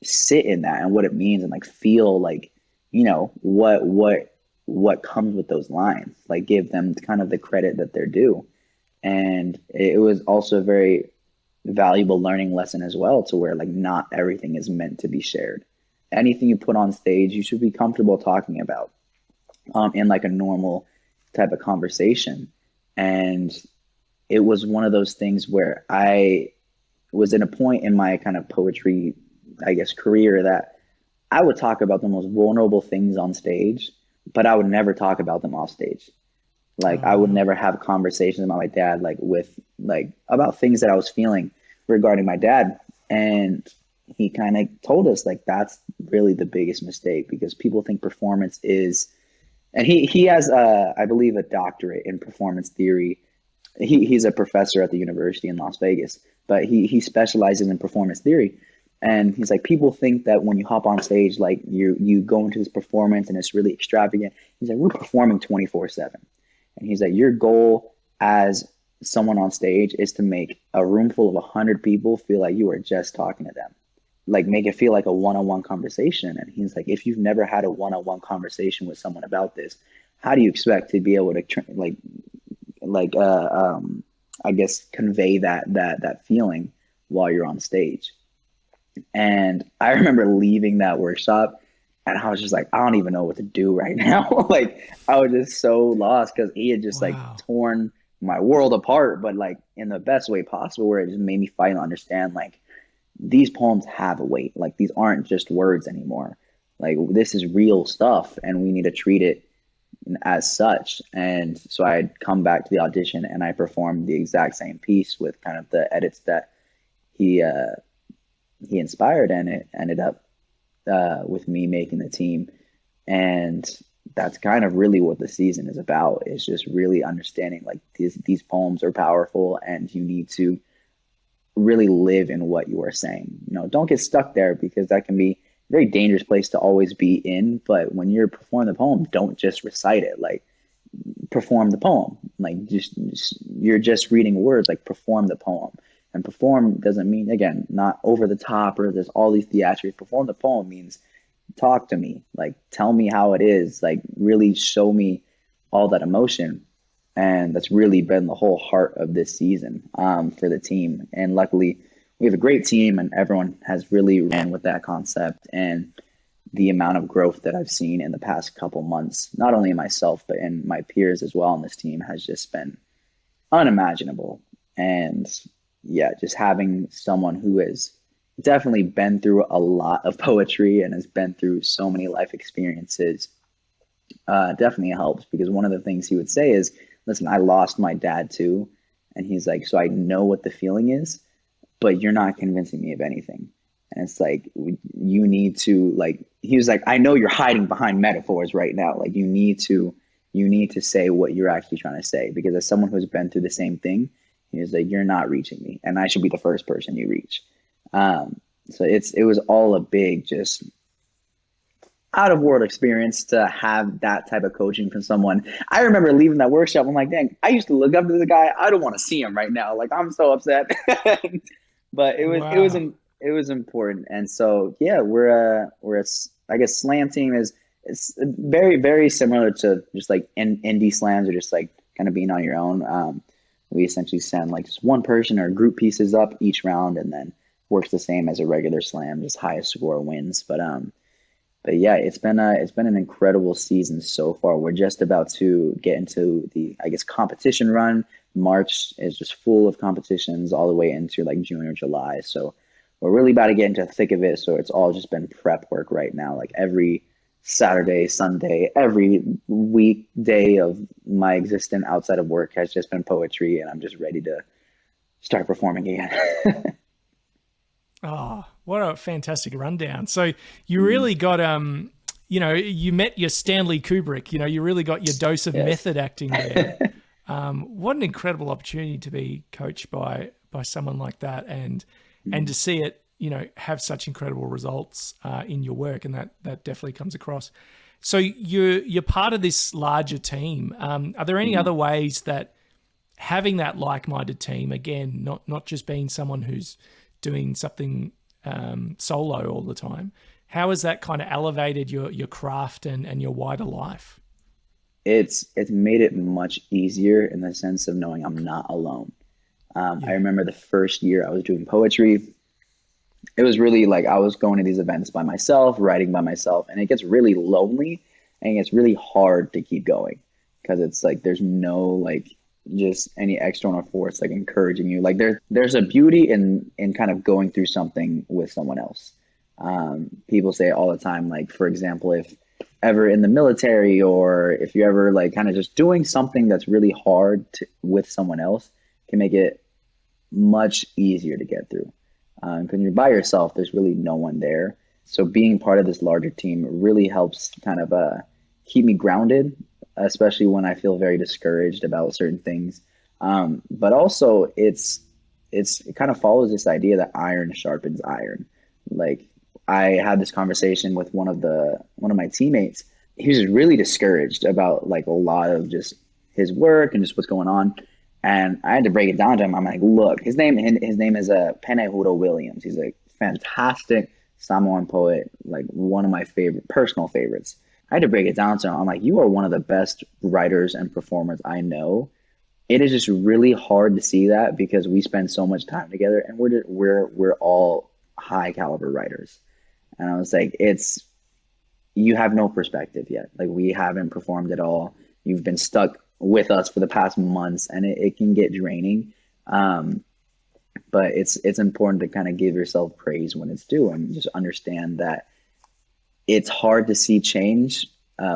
sit in that and what it means and like feel like, what comes with those lines, like give them kind of the credit that they're due. And it was also a very valuable learning lesson as well, to where like not everything is meant to be shared. Anything you put on stage, you should be comfortable talking about in like a normal type of conversation. And it was one of those things where I was in a point in my kind of poetry, I guess, career that I would talk about the most vulnerable things on stage, but I would never talk about them off stage. Like I would never have conversations about my dad, like with like about things that I was feeling regarding my dad. And he kind of told us like that's really the biggest mistake, because people think performance is, and he has I believe a doctorate in performance theory. He's a professor at the university in Las Vegas, but he specializes in performance theory. And he's like, people think that when you hop on stage, like you go into this performance and it's really extravagant. He's like, we're performing 24/7. And he's like, your goal as someone on stage is to make a room full of 100 people feel like you are just talking to them, like make it feel like a one-on-one conversation. And he's like, if you've never had a one-on-one conversation with someone about this, how do you expect to be able to I guess convey that feeling while you're on stage? And I remember leaving that workshop and I was just like, I don't even know what to do right now. Like I was just so lost because he had just like Wow. torn my world apart, but like in the best way possible, where it just made me finally understand like these poems have a weight. Like these aren't just words anymore. Like this is real stuff and we need to treat it as such. And so I had come back to the audition and I performed the exact same piece with kind of the edits that he he inspired, and it ended up with me making the team. And that's kind of really what the season is about, is just really understanding like these poems are powerful and you need to really live in what you are saying. Don't get stuck there, because that can be a very dangerous place to always be in. But when you're performing the poem, don't just recite it, like perform the poem. Like just you're just reading words, like perform the poem. And perform doesn't mean, again, not over the top or there's all these theatrics. Perform the poem means talk to me, like tell me how it is, like really show me all that emotion. And that's really been the whole heart of this season for the team. And luckily, we have a great team, and everyone has really ran with that concept. And the amount of growth that I've seen in the past couple months, not only in myself, but in my peers as well on this team, has just been unimaginable. And yeah, just having someone who has definitely been through a lot of poetry and has been through so many life experiences definitely helps. Because one of the things he would say is, listen, I lost my dad too. And he's like, so I know what the feeling is, but you're not convincing me of anything. And it's like, you need to like, he was like, I know you're hiding behind metaphors right now. Like you need to say what you're actually trying to say, because as someone who's been through the same thing, he was like, you're not reaching me and I should be the first person you reach. So it was all a big, just out of world experience to have that type of coaching from someone. I remember leaving that workshop. I'm like, dang, I used to look up to the guy. I don't want to see him right now. Like, I'm so upset. But Wow. it was important. And so, yeah, we're I guess Slam team is It's very, very similar to just like indie slams or just like kind of being on your own. We essentially send like just one person or group pieces up each round, and then works the same as a regular slam, just highest score wins. But yeah, it's been an incredible season so far. We're just about to get into the, I guess, competition run. March is just full of competitions all the way into like June or July. So we're really about to get into the thick of it. So it's all just been prep work right now. Like every Saturday, Sunday, every weekday of my existence outside of work has just been poetry, and I'm just ready to start performing again. Oh, what a fantastic rundown. So you really got you met your Stanley Kubrick, you really got your dose of Yes. method acting there. What an incredible opportunity to be coached by someone like that, and to see it, have such incredible results in your work, and that definitely comes across. So you're part of this larger team. Are there any other ways that having that like-minded team, again, not just being someone who's doing something solo all the time, how has that kind of elevated your craft and your wider life? It's made it much easier in the sense of knowing I'm not alone. I Yeah. remember the first year I was doing poetry, it was really like I was going to these events by myself, writing by myself, and it gets really lonely and it's really hard to keep going because it's like there's no like just any external force like encouraging you. Like there's a beauty in kind of going through something with someone else. People say it all the time, like for example, if ever in the military or if you're ever like kind of just doing something that's really hard with someone else can make it much easier to get through. Because you're by yourself, there's really no one there. So being part of this larger team really helps kind of keep me grounded, especially when I feel very discouraged about certain things. But also, it kind of follows this idea that iron sharpens iron. Like I had this conversation with one of my teammates. He was really discouraged about like a lot of just his work and just what's going on. And I had to break it down to him. I'm like, look, his name is Penehudo Williams. He's a fantastic Samoan poet, like one of my favorite personal favorites. I had to break it down to him. I'm like, you are one of the best writers and performers I know. It is just really hard to see that because we spend so much time together, and we're all high caliber writers. And I was like, it's you have no perspective yet. Like we haven't performed at all. You've been stuck with us for the past months, and it can get draining. Um, but it's important to kind of give yourself praise when it's due, and just understand that it's hard to see change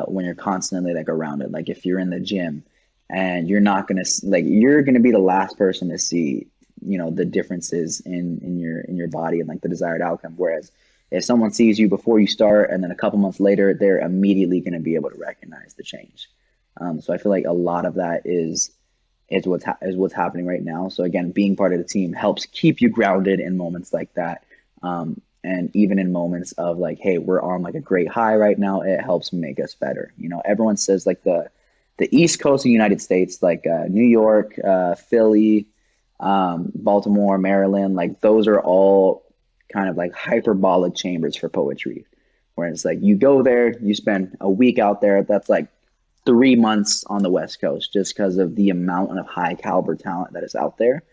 when you're constantly like around it. Like if you're in the gym and you're gonna be the last person to see the differences in your body and like the desired outcome. Whereas if someone sees you before you start and then a couple months later, they're immediately going to be able to recognize the change. So I feel like a lot of that is what's happening right now. So again, being part of the team helps keep you grounded in moments like that. And even in moments of like, hey, we're on like a great high right now, it helps make us better. Everyone says like the East Coast of the United States, like New York, Philly, Baltimore, Maryland, like those are all kind of like hyperbolic chambers for poetry, where it's like you go there, you spend a week out there. That's like 3 months on the West Coast just because of the amount of high caliber talent that is out there.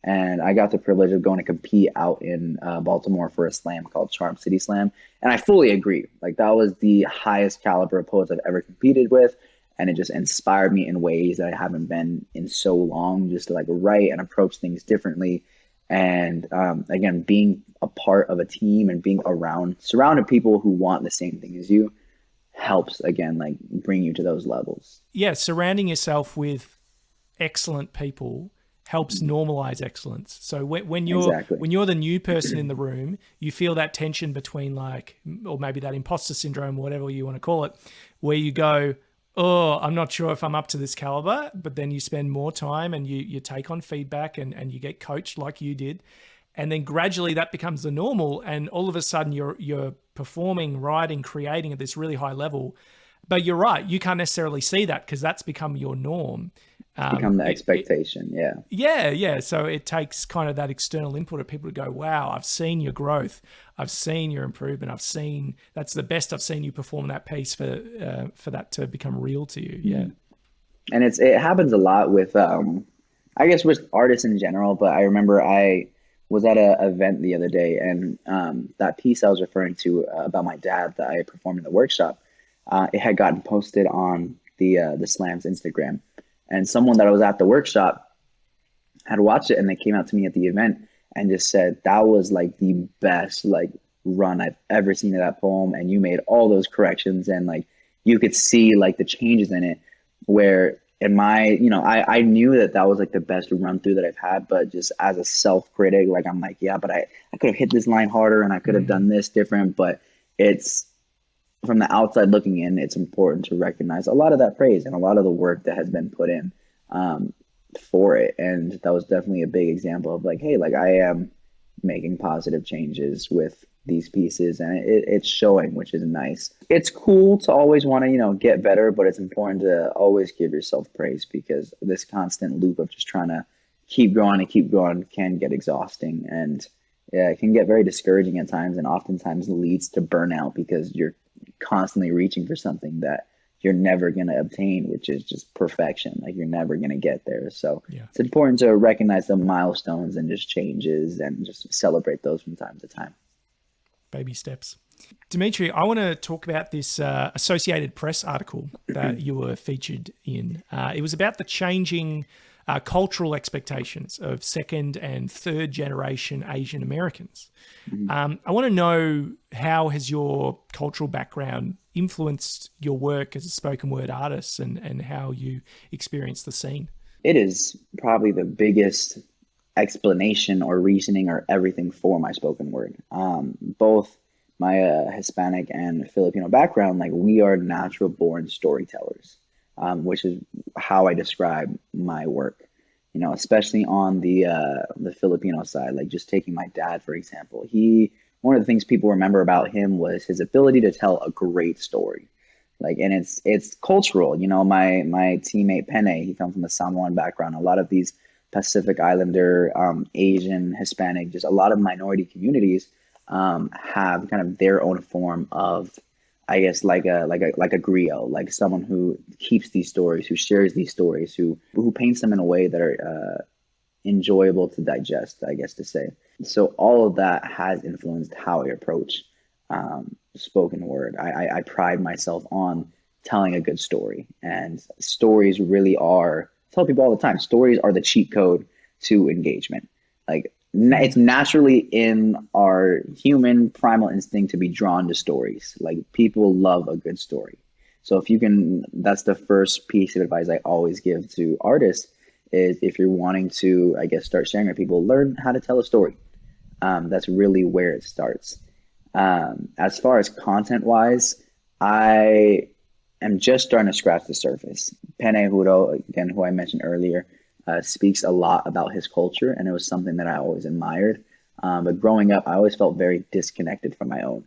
And I got the privilege of going to compete out in Baltimore for a slam called Charm City Slam. And I fully agree. Like that was the highest caliber of poets I've ever competed with. And it just inspired me in ways that I haven't been in so long, just to like write and approach things differently. And again, being a part of a team and being surrounded people who want the same thing as you helps again, like bring you to those levels. Yeah, surrounding yourself with excellent people helps normalize excellence. So when you're Exactly. when you're the new person in the room, you feel that tension between like, or maybe that imposter syndrome, whatever you want to call it, where you go, oh, I'm not sure if I'm up to this caliber, but then you spend more time and you take on feedback and you get coached like you did. And then gradually that becomes the normal. And all of a sudden you're performing, writing, creating at this really high level. But you're right, you can't necessarily see that because that's become your norm. Become the expectation. Yeah. Yeah. So it takes kind of that external input of people to go, wow, I've seen your growth. I've seen your improvement. That's the best I've seen you perform that piece for that to become real to you. Yeah. And it happens a lot with I guess with artists in general, but I remember I was at a event the other day, and that piece I was referring to about my dad that I performed in the workshop, it had gotten posted on the Slam's Instagram, and someone that I was at the workshop had watched it, and they came out to me at the event and just said that was like the best like run I've ever seen of that poem, and you made all those corrections, and like you could see like the changes in it. Where in my, I knew that was like the best run through that I've had, but just as a self critic, like I'm like, yeah, but I could have hit this line harder, and I could have done this different. But it's from the outside looking in, it's important to recognize a lot of that praise and a lot of the work that has been put in for it. And that was definitely a big example of like, hey, like I am making positive changes with these pieces, and it's showing, which is nice. It's cool to always want to, get better, but it's important to always give yourself praise, because this constant loop of just trying to keep going and keep going can get exhausting, and yeah, it can get very discouraging at times, and oftentimes leads to burnout because you're constantly reaching for something that you're never going to obtain, which is just perfection. Like you're never going to get there. So It's important to recognize the milestones and just changes and just celebrate those from time to time. Baby steps. Demetri, I want to talk about this Associated Press article that you were featured in. It was about the changing cultural expectations of second and third generation Asian Americans. I want to know, how has your cultural background influenced your work as a spoken word artist, and how you experience the scene? It is probably the biggest explanation or reasoning or everything for my spoken word. Both my Hispanic and Filipino background, like we are natural born storytellers, which is how I describe my work. Especially on the Filipino side, like just taking my dad for example. One of the things people remember about him was his ability to tell a great story. Like, and it's cultural. My teammate Pene, he comes from a Samoan background. A lot of these Pacific Islander, Asian, Hispanic, just a lot of minority communities have kind of their own form of, I guess, like a griot, like someone who keeps these stories, who shares these stories, who paints them in a way that are enjoyable to digest, I guess to say. So all of that has influenced how I approach spoken word. I pride myself on telling a good story, and stories really are, I tell people all the time, stories are the cheat code to engagement. Like it's naturally in our human primal instinct to be drawn to stories. Like people love a good story. So if you can, that's the first piece of advice I always give to artists is, if you're wanting to, I guess, start sharing with people, learn how to tell a story. That's really where it starts. As far as content wise, I am just starting to scratch the surface. Pene Huro, again, who I mentioned earlier, speaks a lot about his culture, and it was something that I always admired. But growing up, I always felt very disconnected from my own.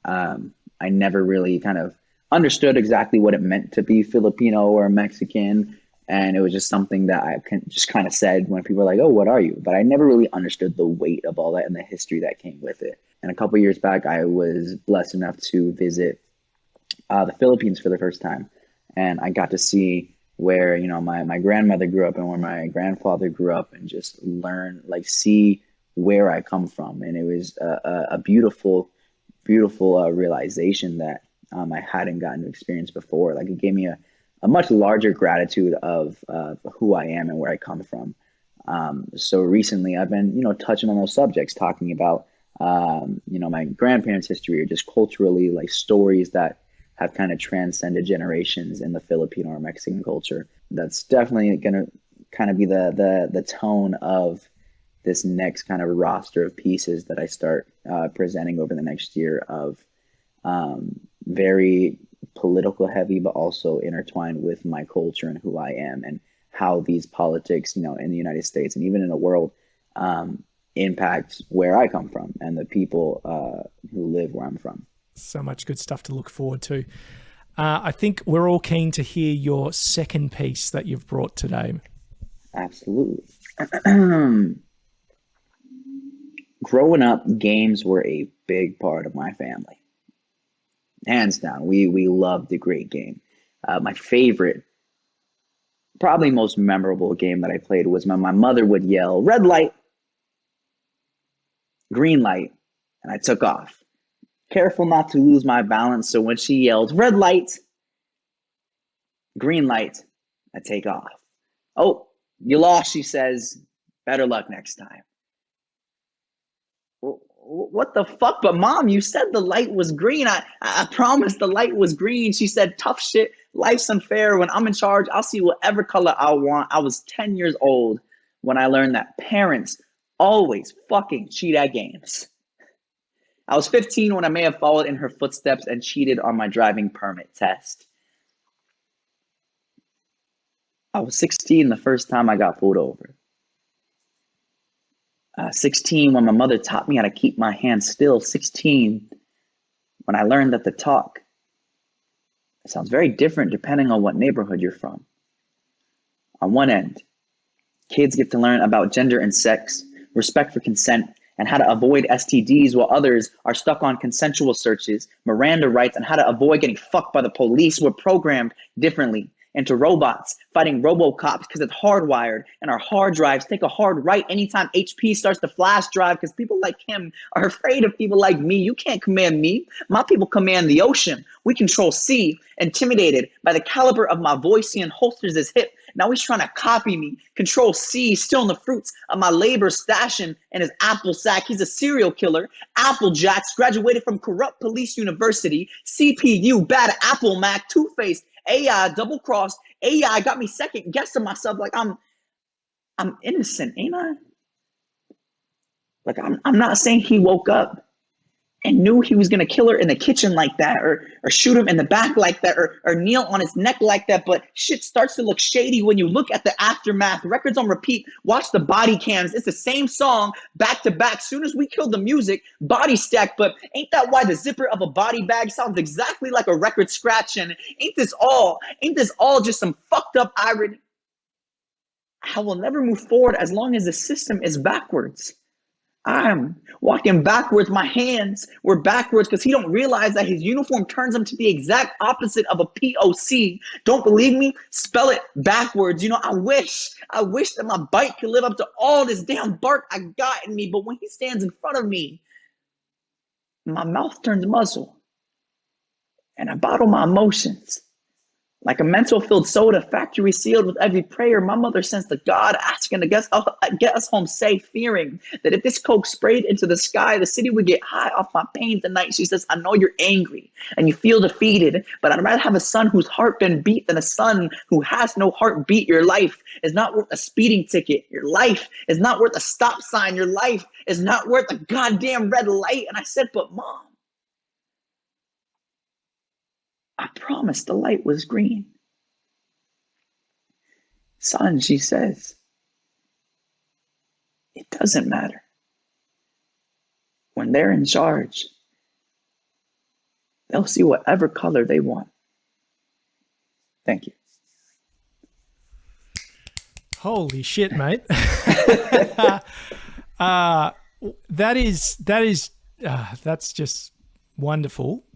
I never really kind of understood exactly what it meant to be Filipino or Mexican, and it was just something that I just kind of said when people were like, "Oh, what are you?" But I never really understood the weight of all that and the history that came with it. And a couple of years back, I was blessed enough to visit the Philippines for the first time, and I got to see where my grandmother grew up and where my grandfather grew up, and just learn, like, see where I come from. And it was a beautiful realization that I hadn't gotten to experience before. Like it gave me a much larger gratitude of who I am and where I come from. So recently I've been touching on those subjects, talking about my grandparents' history, or just culturally, like stories that have kind of transcended generations in the Filipino or Mexican culture. That's definitely going to kind of be the tone of this next kind of roster of pieces that I start presenting over the next year, of very political heavy, but also intertwined with my culture and who I am, and how these politics, in the United States and even in the world, impact where I come from and the people who live where I'm from. So much good stuff to look forward to. I think we're all keen to hear your second piece that you've brought today. Absolutely. Growing up, games were a big part of my family. Hands down, we loved the great game. My favorite, probably most memorable game that I played was when my mother would yell, "Red light, green light," and I took off. Careful not to lose my balance, so when she yelled, "Red light, green light," I take off. "Oh, you lost," she says. "Better luck next time." What the fuck? But mom, you said the light was green. I promised the light was green. She said, "Tough shit. Life's unfair. When I'm in charge, I'll see whatever color I want." I was 10 years old when I learned that parents always fucking cheat at games. I was 15 when I may have followed in her footsteps and cheated on my driving permit test. I was 16 the first time I got pulled over. 16 when my mother taught me how to keep my hands still. 16 when I learned that the talk sounds very different depending on what neighborhood you're from. On one end, kids get to learn about gender and sex, respect for consent, and how to avoid STDs, while others are stuck on consensual searches, Miranda rights, and how to avoid getting fucked by the police. We're programmed differently into robots fighting robocops because it's hardwired, and our hard drives take a hard right anytime HP starts to flash drive because people like him are afraid of people like me. You can't command me. My people command the ocean. We control sea, intimidated by the caliber of my voice, seeing holsters his hip. Now he's trying to copy me. Control C, still in the fruits of my labor, stashing in his apple sack. He's a serial killer. Applejacks, graduated from corrupt police university. CPU, bad Apple Mac, two-faced. AI, double-crossed. AI got me second guessing myself like I'm innocent, ain't I? Like I'm not saying he woke up and knew he was going to kill her in the kitchen like that, or shoot him in the back like that, or kneel on his neck like that. But shit starts to look shady when you look at the aftermath. Records on repeat. Watch the body cams. It's the same song back to back. Soon as we kill the music, body stack. But ain't that why the zipper of a body bag sounds exactly like a record scratch? And ain't this all just some fucked up irony? I will never move forward as long as the system is backwards. I'm walking backwards. My hands were backwards because he don't realize that his uniform turns him to the exact opposite of a POC. Don't believe me? Spell it backwards. I wish that my bike could live up to all this damn bark I got in me. But when he stands in front of me, my mouth turns muzzle and I bottle my emotions. Like a mental-filled soda, factory sealed with every prayer, my mother sends to God, asking to get us home safe, fearing that if this coke sprayed into the sky, the city would get high off my pain tonight. She says, "I know you're angry and you feel defeated, but I'd rather have a son whose heart been beat than a son who has no heartbeat. Your life is not worth a speeding ticket. Your life is not worth a stop sign. Your life is not worth a goddamn red light." And I said, "But Mom, I promised the light was green." "Son," she says, "it doesn't matter. When they're in charge, they'll see whatever color they want." Thank you. Holy shit, mate. That's just wonderful.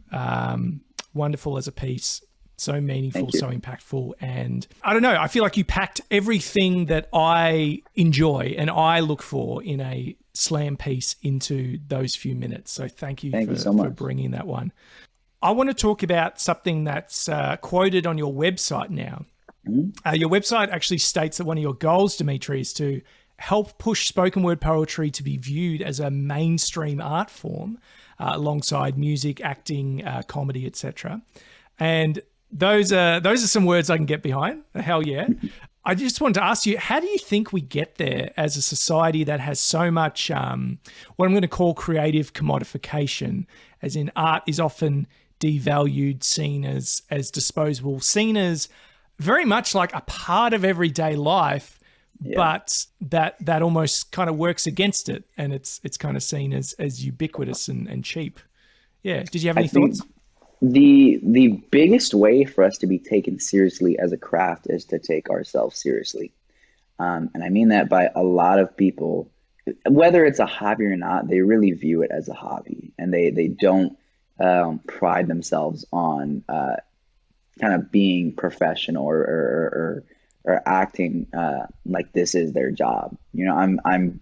Wonderful as a piece. So meaningful, so impactful. And I don't know, I feel like you packed everything that I enjoy and I look for in a slam piece into those few minutes. So thank you for bringing that one. I want to talk about something that's quoted on your website now. Mm-hmm. Your website actually states that one of your goals, Demetri, is to help push spoken word poetry to be viewed as a mainstream art form alongside music, acting, comedy, etc. And those are some words I can get behind. Hell yeah. I just wanted to ask you, how do you think we get there as a society that has so much what I'm going to call creative commodification, as in art is often devalued, seen as disposable, seen as very much like a part of everyday life, but that almost kind of works against it, and it's kind of seen as ubiquitous and cheap. Yeah. Did you have any thoughts? The biggest way for us to be taken seriously as a craft is to take ourselves seriously. And I mean that by a lot of people, whether it's a hobby or not, they really view it as a hobby, and they don't pride themselves on kind of being professional or acting like this is their job. I'm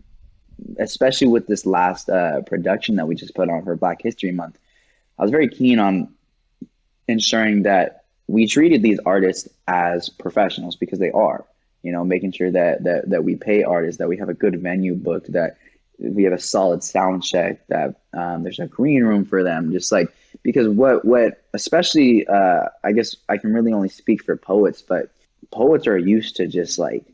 especially with this last production that we just put on for Black History Month. I was very keen on ensuring that we treated these artists as professionals because they are, making sure that we pay artists, that we have a good venue booked, that we have a solid sound check, that there's a green room for them, just like, because what especially I guess I can really only speak for poets, but poets are used to just like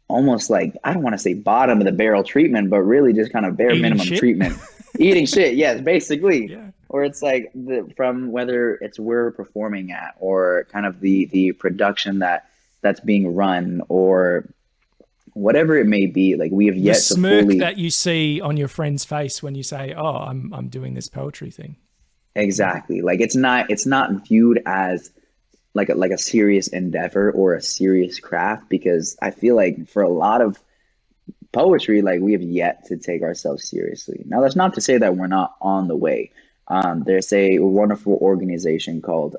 almost like, I don't want to say bottom of the barrel treatment, but really just kind of bare Eating minimum shit. treatment. Eating shit, yes, basically. Yeah. Or it's like from whether it's where we're performing at, or kind of the production that's being run, or whatever it may be. Like, we have The yet to smirk fully. that you see on your friend's face when you say, "Oh, I'm doing this poetry thing." Yeah. Exactly. Like, it's not viewed as like a serious endeavor or a serious craft, because I feel like for a lot of poetry, like, we have yet to take ourselves seriously. Now, that's not to say that we're not on the way. There's a wonderful organization called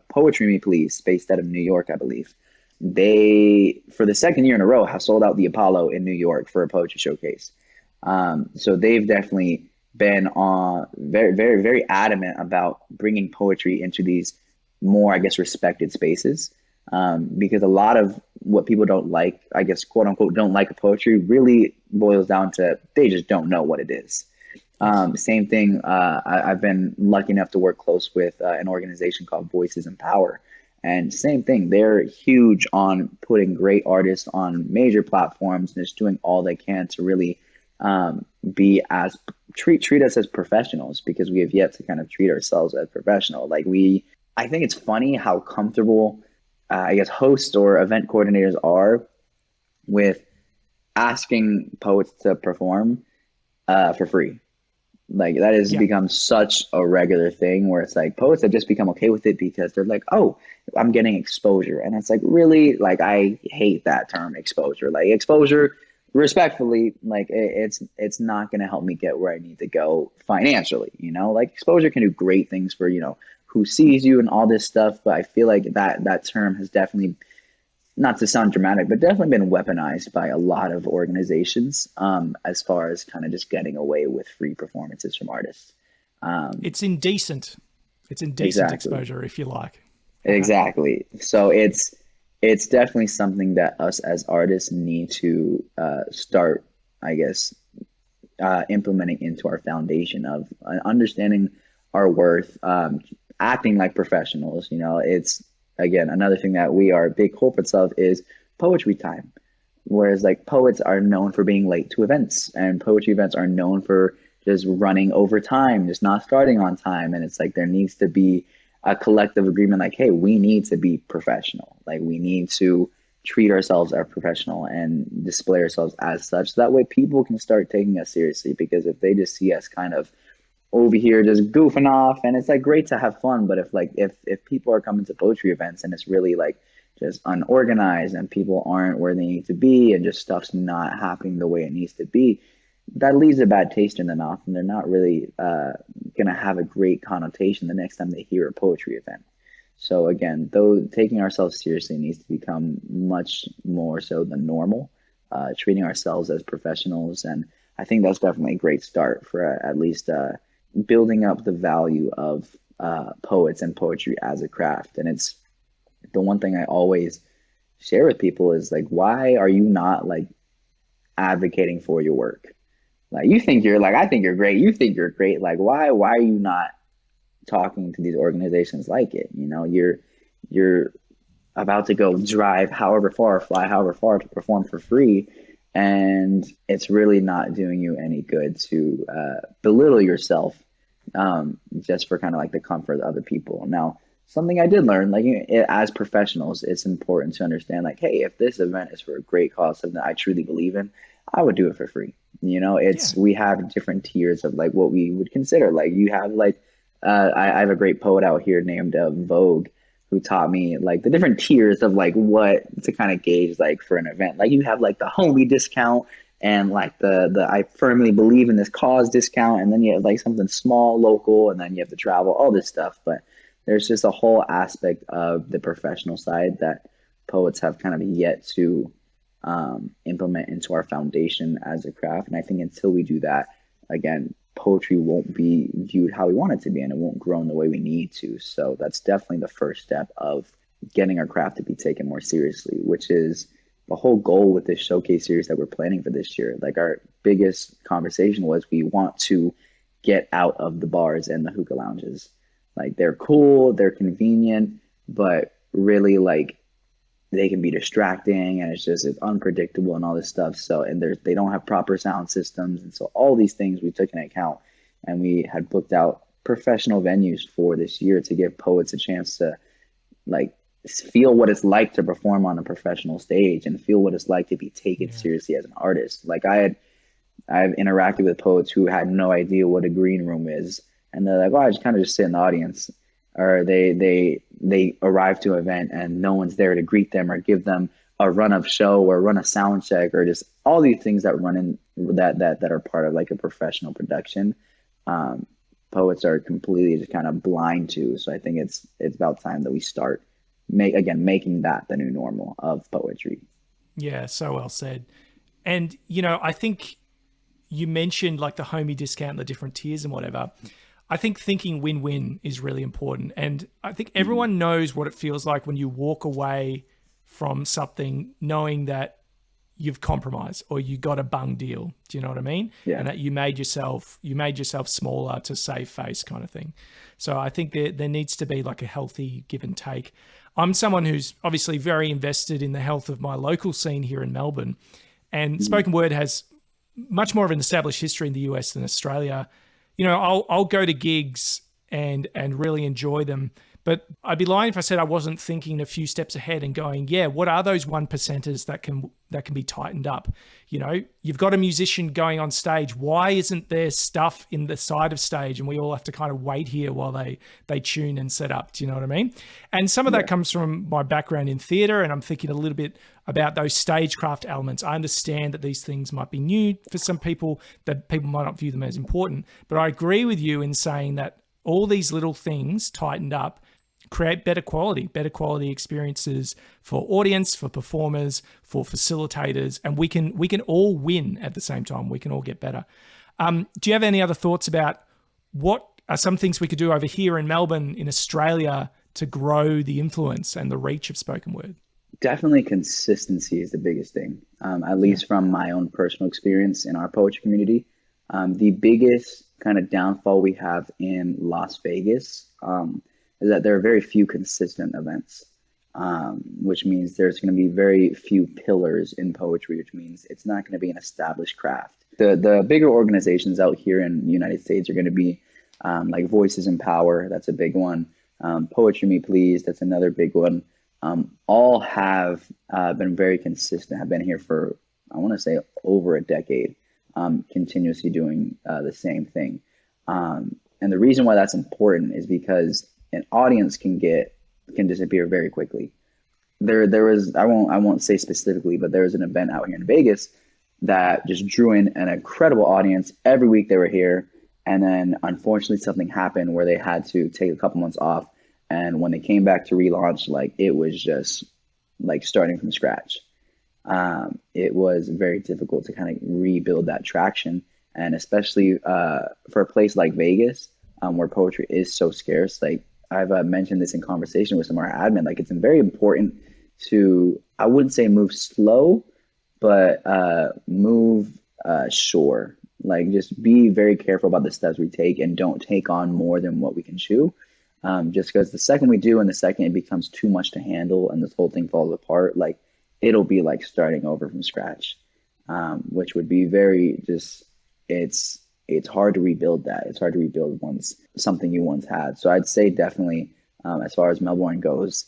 Poetry Me Please, based out of New York, I believe. They, for the second year in a row, have sold out the Apollo in New York for a poetry showcase. So they've definitely been on very, very, very adamant about bringing poetry into these more, I guess, respected spaces. Because a lot of what people don't like, I guess, quote unquote, don't like poetry, really boils down to they just don't know what it is. Yes. Same thing. I've been lucky enough to work close with an organization called Voices in Power. And same thing, they're huge on putting great artists on major platforms and just doing all they can to really be as treat us as professionals, because we have yet to kind of treat ourselves as professional. I think it's funny how comfortable, I guess, hosts or event coordinators are with asking poets to perform for free. Like, that has Yeah. become such a regular thing where it's like poets have just become okay with it because they're like, oh, I'm getting exposure. And it's like, really, like, I hate that term exposure. Like, exposure, respectfully, like, it's not going to help me get where I need to go financially. Like, exposure can do great things for, who sees you and all this stuff. But I feel like that term has definitely, not to sound dramatic, but definitely been weaponized by a lot of organizations, as far as kind of just getting away with free performances from artists. Um, It's indecent. It's indecent exactly, exposure, if you like. exactly. So it's definitely something that us as artists need to start, I guess, implementing into our foundation of understanding our worth, acting like professionals. It's, again, another thing that we are big corporates of is poetry time. Whereas, like, poets are known for being late to events, and poetry events are known for just running over time, just not starting on time. And it's like there needs to be a collective agreement, like, hey, we need to be professional. Like, we need to treat ourselves as professional and display ourselves as such. So that way people can start taking us seriously. Because if they just see us kind of over here just goofing off, and it's like great to have fun, but if people are coming to poetry events and it's really like just unorganized and people aren't where they need to be and just stuff's not happening the way it needs to be, that leaves a bad taste in their mouth, and they're not really gonna have a great connotation the next time they hear a poetry event. So again, though, taking ourselves seriously needs to become much more so than normal, treating ourselves as professionals. And I think that's definitely a great start for at least building up the value of poets and poetry as a craft. And it's the one thing I always share with people is like, why are you not like advocating for your work? Like, you think you're like, I think you're great. You think you're great. Like, why are you not talking to these organizations like it? You're about to go drive however far, fly however far to perform for free. And it's really not doing you any good to belittle yourself, just for kind of like the comfort of other people. Now, something I did learn, like, as professionals, it's important to understand, like, hey, if this event is for a great cause, something that I truly believe in, I would do it for free. Yeah. We have different tiers of like what we would consider. Like, you have like, I have a great poet out here named Vogue. who taught me like the different tiers of like what to kind of gauge like for an event. Like you have like the homie discount and like the I firmly believe in this cause discount, and then you have like something small local, and then you have to travel, all this stuff. But there's just a whole aspect of the professional side that poets have kind of yet to implement into our foundation as a craft. And I think until we do that, again, poetry won't be viewed how we want it to be, and it won't grow in the way we need to. So that's definitely the first step of getting our craft to be taken more seriously, which is the whole goal with this showcase series that we're planning for this year. Like our biggest conversation was we want to get out of the bars and the hookah lounges. Like they're cool, they're convenient, but really like they can be distracting, and it's unpredictable and all this stuff. So, and they don't have proper sound systems. And so all these things we took into account, and we had booked out professional venues for this year to give poets a chance to like feel what it's like to perform on a professional stage and feel what it's like to be taken seriously as an artist. Like I've interacted with poets who had no idea what a green room is. And they're like, oh, I just kind of just sit in the audience. Or they arrive to an event and no one's there to greet them or give them a run of show or run a sound check, or just all these things that run in that are part of like a professional production. Poets are completely just kind of blind to. So I think it's about time that we start making that the new normal of poetry. Yeah, so well said. And I think you mentioned like the homie discount, the different tiers and whatever. I think thinking win-win is really important. And I think everyone knows what it feels like when you walk away from something knowing that you've compromised or you got a bung deal. Do you know what I mean? Yeah. And that you made yourself smaller to save face kind of thing. So I think there needs to be like a healthy give and take. I'm someone who's obviously very invested in the health of my local scene here in Melbourne. And spoken word has much more of an established history in the US than Australia. I'll go to gigs and really enjoy them, but I'd be lying if I said I wasn't thinking a few steps ahead and going, yeah, what are those 1%ers that can be tightened up? You've got a musician going on stage. Why isn't there stuff in the side of stage and we all have to kind of wait here while they tune and set up? Do you know what I mean? And some of that comes from my background in theatre, and I'm thinking a little bit about those stagecraft elements. I understand that these things might be new for some people, that people might not view them as important, but I agree with you in saying that all these little things tightened up create better quality experiences for audience, for performers, for facilitators, and we can all win at the same time. We can all get better. Do you have any other thoughts about what are some things we could do over here in Melbourne, in Australia, to grow the influence and the reach of spoken word? Definitely consistency is the biggest thing, at least from my own personal experience in our poetry community. The biggest kind of downfall we have in Las Vegas is that there are very few consistent events, which means there's going to be very few pillars in poetry, which means it's not going to be an established craft. The bigger organizations out here in the United States are going to be like Voices in Power, that's a big one. Poetry Me Please, that's another big one. All have been very consistent, have been here for, I want to say, over a decade, continuously doing the same thing. And the reason why that's important is because an audience can disappear very quickly. There was, I won't say specifically, but there was an event out here in Vegas that just drew in an incredible audience. Every week they were here, and then unfortunately something happened where they had to take a couple months off. And when they came back to relaunch, like it was just like starting from scratch. It was very difficult to kind of rebuild that traction, and especially for a place like Vegas, where poetry is so scarce. Like I've mentioned this in conversation with some of our admin, like it's very important to, I wouldn't say move slow, but move sure. Like just be very careful about the steps we take and don't take on more than what we can chew. Just because the second we do and the second it becomes too much to handle and this whole thing falls apart, like it'll be like starting over from scratch, which would be very just, it's hard to rebuild that. It's hard to rebuild something you once had. So I'd say definitely, as far as Melbourne goes,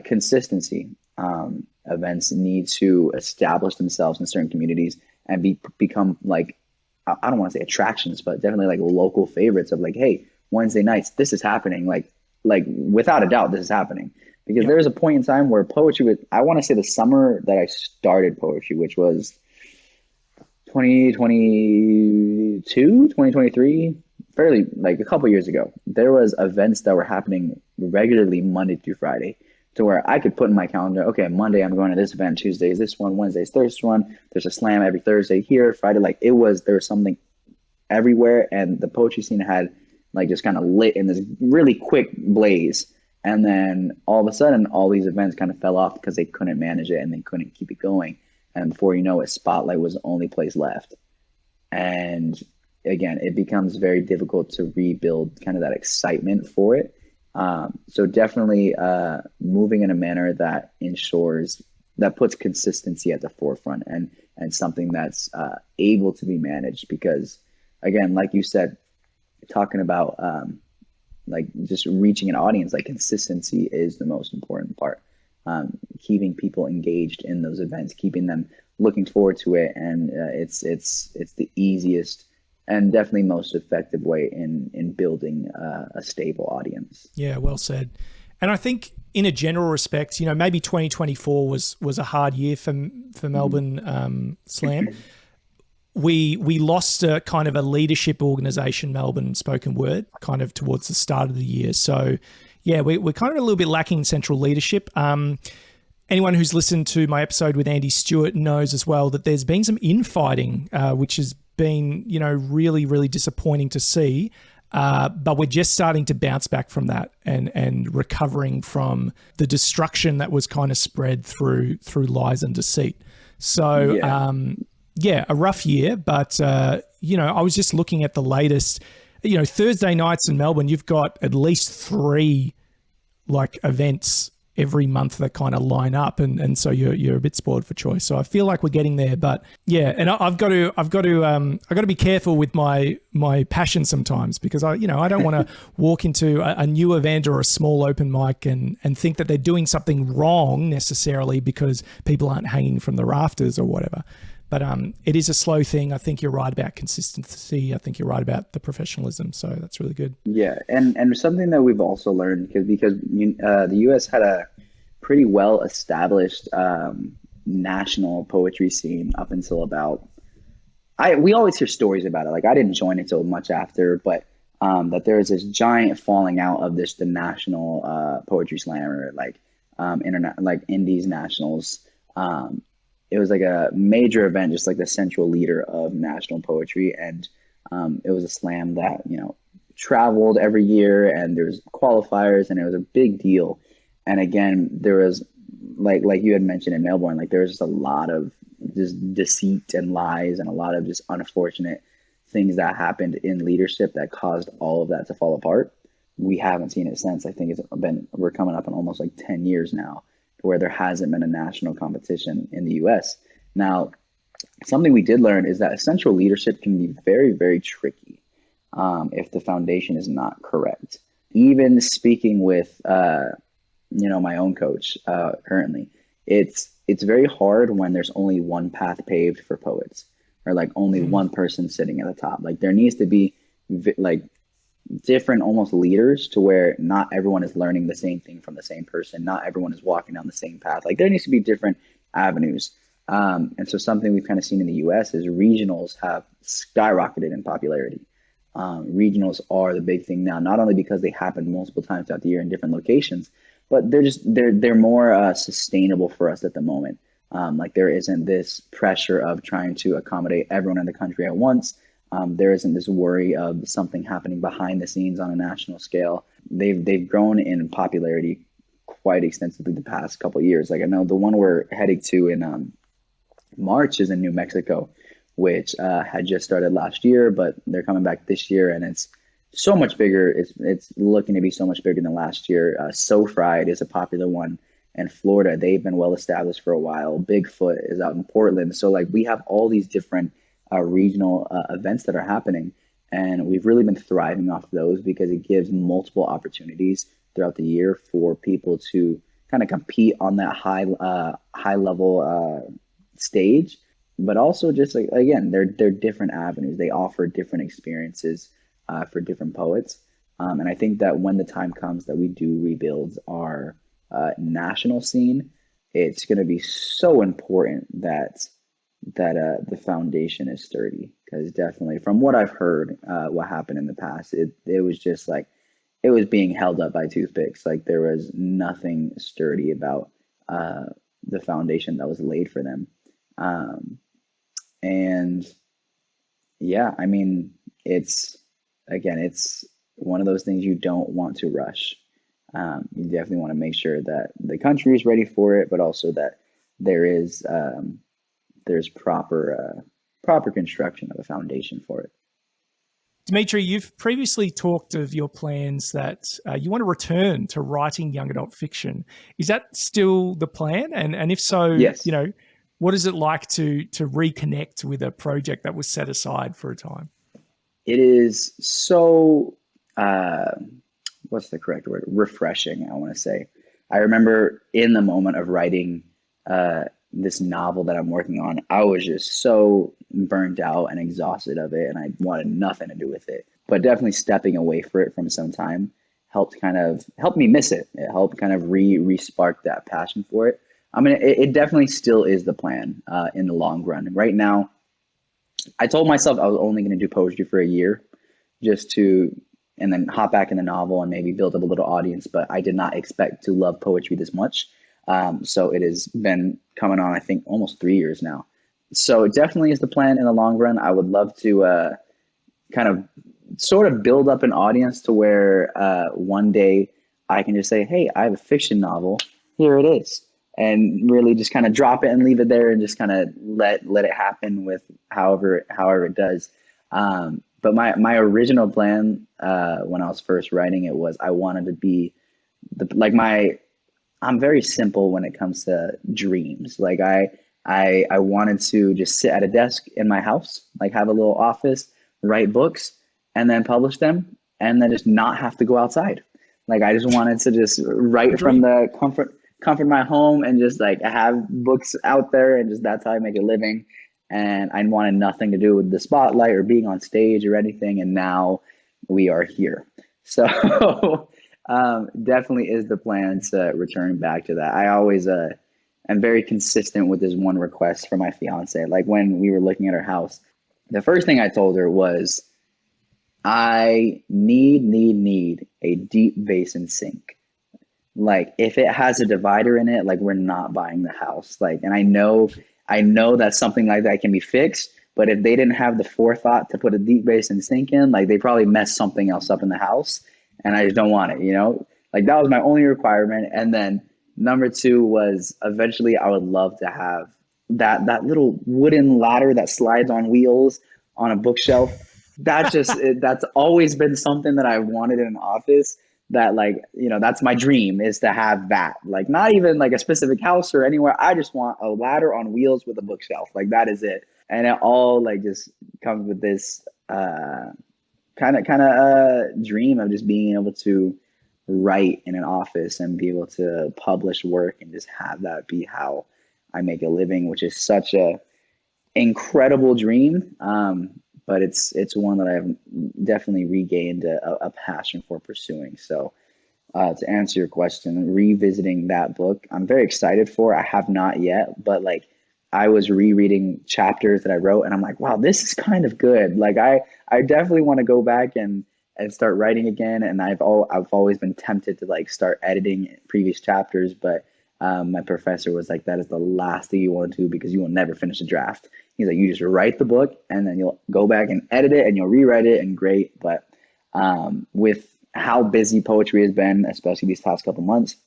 consistency. Events need to establish themselves in certain communities and become like, I don't want to say attractions, but definitely like local favorites of like, hey, Wednesday nights, this is happening. Like without a doubt, this is happening. because there was a point in time where poetry was, I want to say the summer that I started poetry, which was 2022, 2023, fairly like a couple years ago, there was events that were happening regularly Monday through Friday to where I could put in my calendar, okay, Monday I'm going to this event, Tuesday is this one, Wednesday is this one, there's a slam every Thursday here, Friday, like there was something everywhere, and the poetry scene had like just kind of lit in this really quick blaze. And then all of a sudden, all these events kind of fell off because they couldn't manage it and they couldn't keep it going. And before you know it, Spotlight was the only place left. And again, it becomes very difficult to rebuild kind of that excitement for it. So definitely moving in a manner that ensures that puts consistency at the forefront and something that's able to be managed. Because again, like you said, talking about like just reaching an audience, like consistency is the most important part. Keeping people engaged in those events, keeping them looking forward to it, and it's the easiest and definitely most effective way in building a stable audience. Yeah, well said. And I think in a general respect, you know, maybe 2024 was a hard year for Melbourne Slam. We lost a kind of a leadership organisation, Melbourne Spoken Word, kind of towards the start of the year. So, yeah, we're kind of a little bit lacking central leadership. Anyone who's listened to my episode with Andy Stuart knows as well that there's been some infighting, which has been, you know, really, really disappointing to see. But we're just starting to bounce back from that and recovering from the destruction that was kind of spread through lies and deceit. So, yeah, a rough year, but, you know, I was just looking at the latest, you know, Thursday nights in Melbourne, you've got at least 3 like events every month that kind of line up. And so you're a bit spoiled for choice. So I feel like we're getting there, but yeah. And I've got to be careful with my passion sometimes, because I don't want to walk into a new event or a small open mic and think that they're doing something wrong necessarily because people aren't hanging from the rafters or whatever. But it is a slow thing. I think you're right about consistency. I think you're right about the professionalism. So that's really good. Yeah, and something that we've also learned, because the U.S. had a pretty well established national poetry scene up until about we always hear stories about it. Like I didn't join it till much after, but that there was this giant falling out of the national poetry slam, or like like Indies nationals. It was like a major event, just like the central leader of national poetry. And it was a slam that, you know, traveled every year, and there was qualifiers, and it was a big deal. And again, there was like you had mentioned in Melbourne, like there was just a lot of just deceit and lies and a lot of just unfortunate things that happened in leadership that caused all of that to fall apart. We haven't seen it since. I think we're coming up on almost like 10 years now, where there hasn't been a national competition in the US. Now, something we did learn is that essential leadership can be very, very tricky if the foundation is not correct. Even speaking with, my own coach currently, it's very hard when there's only one path paved for poets, or like only one person sitting at the top. Like there needs to be like different almost leaders, to where not everyone is learning the same thing from the same person. Not everyone is walking down the same path. Like there needs to be different avenues. And so something we've kind of seen in the US is regionals have skyrocketed in popularity. Regionals are the big thing now, not only because they happen multiple times throughout the year in different locations, but they're more sustainable for us at the moment. Like there isn't this pressure of trying to accommodate everyone in the country at once. There isn't this worry of something happening behind the scenes on a national scale. They've grown in popularity quite extensively the past couple of years. Like I know the one we're heading to in March is in New Mexico, which had just started last year, but they're coming back this year, and it's so much bigger. It's looking to be so much bigger than last year. So Fried is a popular one in Florida. They've been well established for a while. Bigfoot is out in Portland. So like we have all these different regional events that are happening, and we've really been thriving off those because it gives multiple opportunities throughout the year for people to kind of compete on that high level stage. But also just like, again, they're different avenues. They offer different experiences for different poets, and I think that when the time comes that we do rebuild our national scene, it's going to be so important that the foundation is sturdy. Because definitely, from what I've heard, what happened in the past, it was just like it was being held up by toothpicks. Like there was nothing sturdy about the foundation that was laid for them. And yeah, I mean, it's one of those things you don't want to rush. You definitely want to make sure that the country is ready for it, but also that there is there's proper construction of a foundation for it. Demetri, you've previously talked of your plans that you want to return to writing young adult fiction. Is that still the plan? And if so, Yes. what is it like to reconnect with a project that was set aside for a time? It is so, what's the correct word? Refreshing, I want to say. I remember in the moment of writing this novel that I'm working on, I was just so burnt out and exhausted of it, and I wanted nothing to do with it. But definitely stepping away for it from some time helped me miss it. It helped kind of re-spark that passion for it. I mean, it definitely still is the plan in the long run. Right now, I told myself I was only going to do poetry for a year and then hop back in the novel and maybe build up a little audience, but I did not expect to love poetry this much. So it has been coming on, I think, almost 3 years now. So it definitely is the plan in the long run. I would love to kind of sort of build up an audience to where one day I can just say, hey, I have a fiction novel. Here it is. And really just kind of drop it and leave it there and just kind of let it happen with however it does. But my original plan when I was first writing it was I wanted to be I'm very simple when it comes to dreams. Like I wanted to just sit at a desk in my house, like have a little office, write books, and then publish them, and then just not have to go outside. Like I just wanted to just write from the comfort of my home and just like have books out there, and just that's how I make a living. And I wanted nothing to do with the spotlight or being on stage or anything. And now we are here. So definitely is the plan to return back to that. I always am very consistent with this one request for my fiance. Like when we were looking at her house, the first thing I told her was, I need a deep basin sink. Like if it has a divider in it, like we're not buying the house. Like, and I know that something like that can be fixed, but if they didn't have the forethought to put a deep basin sink in, like they probably messed something else up in the house, and I just don't want it, Like that was my only requirement. And then number two was eventually I would love to have that little wooden ladder that slides on wheels on a bookshelf. That's always been something that I wanted in an office. That that's my dream, is to have that. Like not even like a specific house or anywhere. I just want a ladder on wheels with a bookshelf. Like that is it. And it all like just comes with this kind of dream of just being able to write in an office and be able to publish work and just have that be how I make a living, which is such a incredible dream. But it's one that I've definitely regained a passion for pursuing. So to answer your question, revisiting that book, I'm very excited for. I have not yet, but like I was rereading chapters that I wrote, and I'm like, wow, this is kind of good. Like I definitely want to go back and start writing again. And I've always been tempted to like start editing previous chapters, but my professor was like, that is the last thing you want to do because you will never finish a draft. He's like, you just write the book and then you'll go back and edit it and you'll rewrite it, and great. But with how busy poetry has been, especially these past couple months,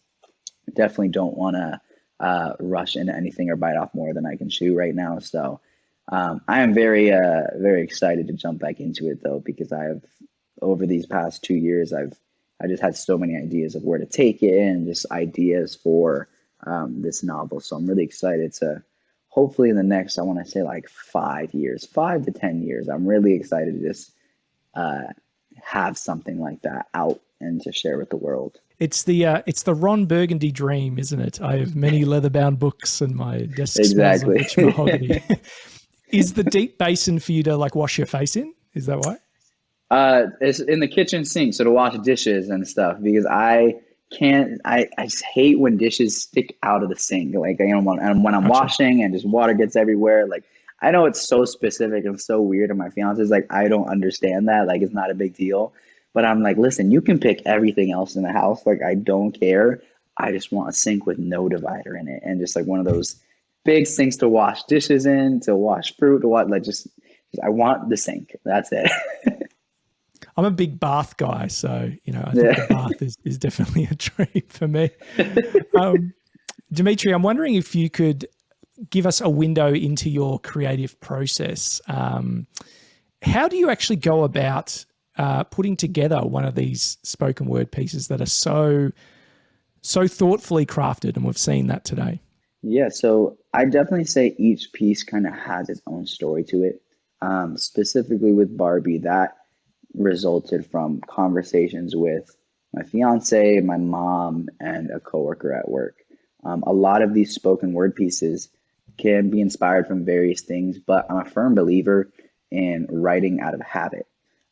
I definitely don't want to rush into anything or bite off more than I can chew right now. So I am very, very excited to jump back into it though, because over these past 2 years, I just had so many ideas of where to take it and just ideas for this novel. So I'm really excited to hopefully in the next, I want to say like 5 years, 5 to 10 years, I'm really excited to just have something like that out and to share with the world. It's the Ron Burgundy dream, isn't it? I have many leather-bound books and my desk smells of rich mahogany. Is the deep basin for you to like wash your face in? Is that why? It's in the kitchen sink, so to wash dishes and stuff, because I just hate when dishes stick out of the sink. Like, when I'm Gotcha. washing and just water gets everywhere. Like, I know it's so specific and so weird, and my fiance's like, I don't understand that. Like, it's not a big deal. But I'm like, listen, you can pick everything else in the house. Like, I don't care. I just want a sink with no divider in it, and just like one of those big sinks to wash dishes in, to wash fruit, to what, like, just I want the sink. That's it. I'm a big bath guy, so I think the Yeah. bath is definitely a treat for me. Demetri, I'm wondering if you could give us a window into your creative process. How do you actually go about putting together one of these spoken word pieces that are so thoughtfully crafted, and we've seen that today? Yeah, so I definitely say each piece kind of has its own story to it. Specifically with Barbie, that resulted from conversations with my fiance, my mom, and a coworker at work. A lot of these spoken word pieces can be inspired from various things, but I'm a firm believer in writing out of habit.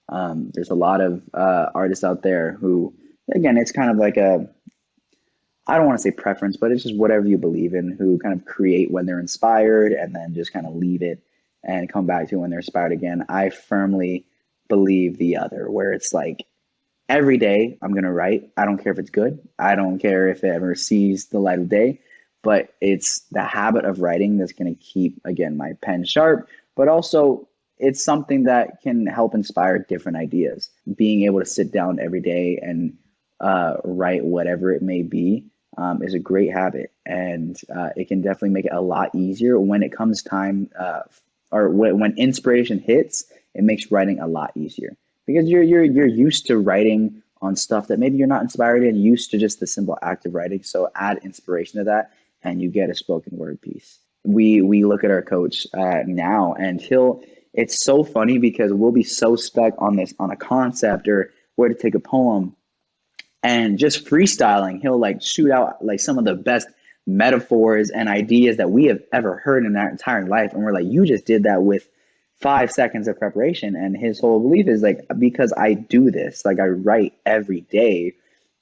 There's a lot of artists out there who, again, it's kind of like I don't want to say preference, but it's just whatever you believe in, who kind of create when they're inspired and then just kind of leave it and come back to when they're inspired again. I firmly believe the other, where it's like every day I'm going to write. I don't care if it's good. I don't care if it ever sees the light of day, but it's the habit of writing that's going to keep, again, my pen sharp, but also it's something that can help inspire different ideas. Being able to sit down every day and write whatever it may be is a great habit, and it can definitely make it a lot easier when it comes time, or when inspiration hits. It makes writing a lot easier because you're used to writing on stuff that maybe you're not inspired in, used to just the simple act of writing. So add inspiration to that, and you get a spoken word piece. We look at our coach now, and he'll. It's so funny because we'll be so stuck on a concept or where to take a poem, and just freestyling, he'll like shoot out like some of the best metaphors and ideas that we have ever heard in our entire life. And we're like, you just did that with 5 seconds of preparation. And his whole belief is like, because I do this, like I write every day.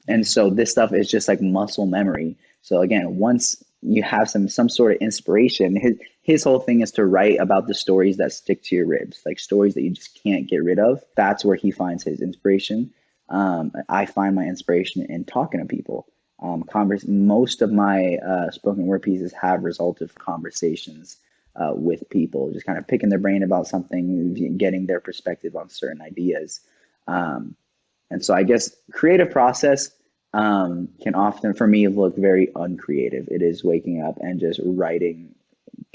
And Yeah. so this stuff is just like muscle memory. So again, once you have some sort of inspiration, his whole thing is to write about the stories that stick to your ribs, like stories that you just can't get rid of. That's where he finds his inspiration. I find my inspiration in talking to people. Most of my spoken word pieces have resulted from conversations with people, just kind of picking their brain about something, getting their perspective on certain ideas. And so I guess creative process can often, for me, look very uncreative. It is waking up and just writing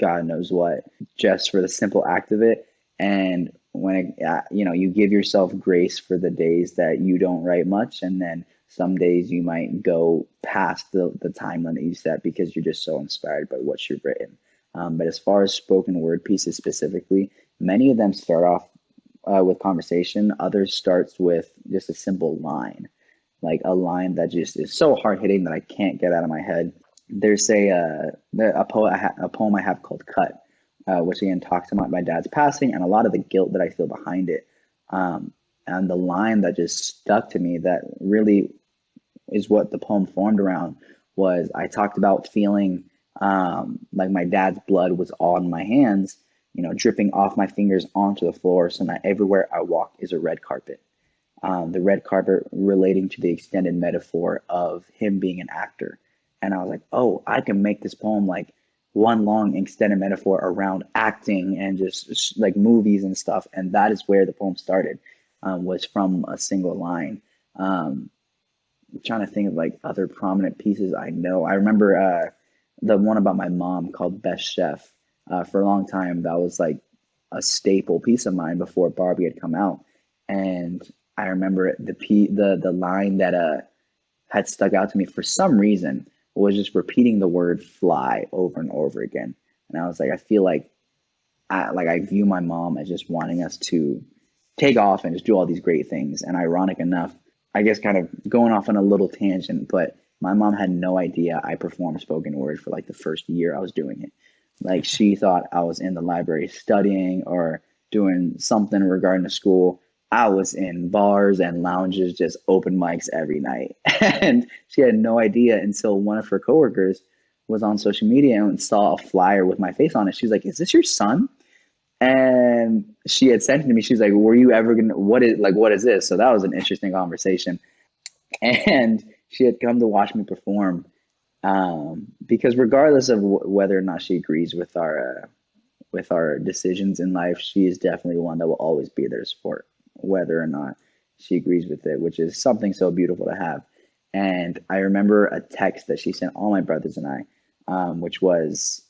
God knows what, just for the simple act of it. And when you give yourself grace for the days that you don't write much, and then some days you might go past the time limit you set because you're just so inspired by what you've written. But as far as spoken word pieces specifically, many of them start off with conversation. Others starts with just a simple line, like a line that just is so hard hitting that I can't get out of my head. There's a poem I have called "Cut," which again talks about my dad's passing and a lot of the guilt that I feel behind it. And the line that just stuck to me, that really is what the poem formed around, was I talked about feeling like my dad's blood was on my hands, dripping off my fingers onto the floor, so that everywhere I walk is a red carpet. The red carpet relating to the extended metaphor of him being an actor. And I was like, oh, I can make this poem like one long extended metaphor around acting and just like movies and stuff. And that is where the poem started, was from a single line. I'm trying to think of like other prominent pieces I know. I remember the one about my mom called Best Chef. For a long time, that was like a staple piece of mine before Barbie had come out. And I remember the line that had stuck out to me for some reason was just repeating the word fly over and over again. And I was like, I feel like I view my mom as just wanting us to take off and just do all these great things. And ironic enough, I guess kind of going off on a little tangent, but my mom had no idea I performed spoken word for like the first year I was doing it. Like she thought I was in the library studying or doing something regarding the school. I was in bars and lounges, just open mics every night. And she had no idea until one of her coworkers was on social media and saw a flyer with my face on it. She's like, "Is this your son?" And she had sent it to me. She's like, "Were you ever gonna? What is this?" So that was an interesting conversation. And she had come to watch me perform, because regardless of whether or not she agrees with our decisions in life, she is definitely one that will always be there to support, whether or not she agrees with it, which is something so beautiful to have. And I remember a text that she sent all my brothers and I, which was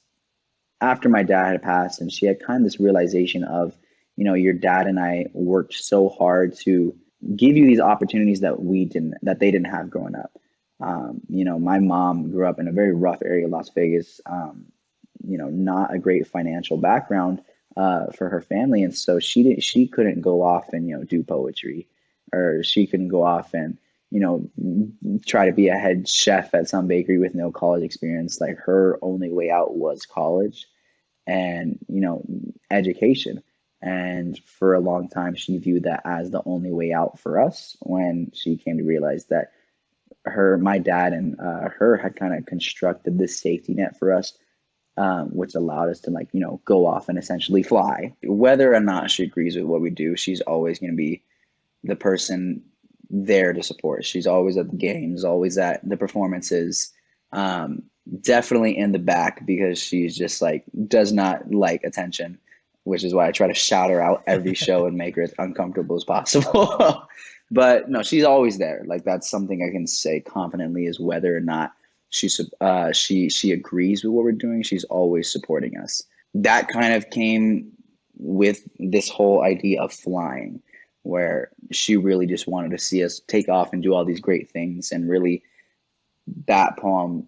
after my dad had passed, and she had kind of this realization of, your dad and I worked so hard to give you these opportunities that they didn't have growing up. My mom grew up in a very rough area of Las Vegas. Not a great financial background for her family, and so she couldn't go off and do poetry, or she couldn't go off and try to be a head chef at some bakery with no college experience. Like, her only way out was college and education. And for a long time, she viewed that as the only way out for us, when she came to realize that my dad and her had kind of constructed this safety net for us, which allowed us to go off and essentially fly. Whether or not she agrees with what we do, she's always going to be the person there to support. She's always at the games, always at the performances, definitely in the back, because she's just does not like attention, which is why I try to shout her out every show and make her as uncomfortable as possible. But no, she's always there. That's something I can say confidently, is whether or not she agrees with what we're doing, she's always supporting us. That kind of came with this whole idea of flying, where she really just wanted to see us take off and do all these great things. And really, that poem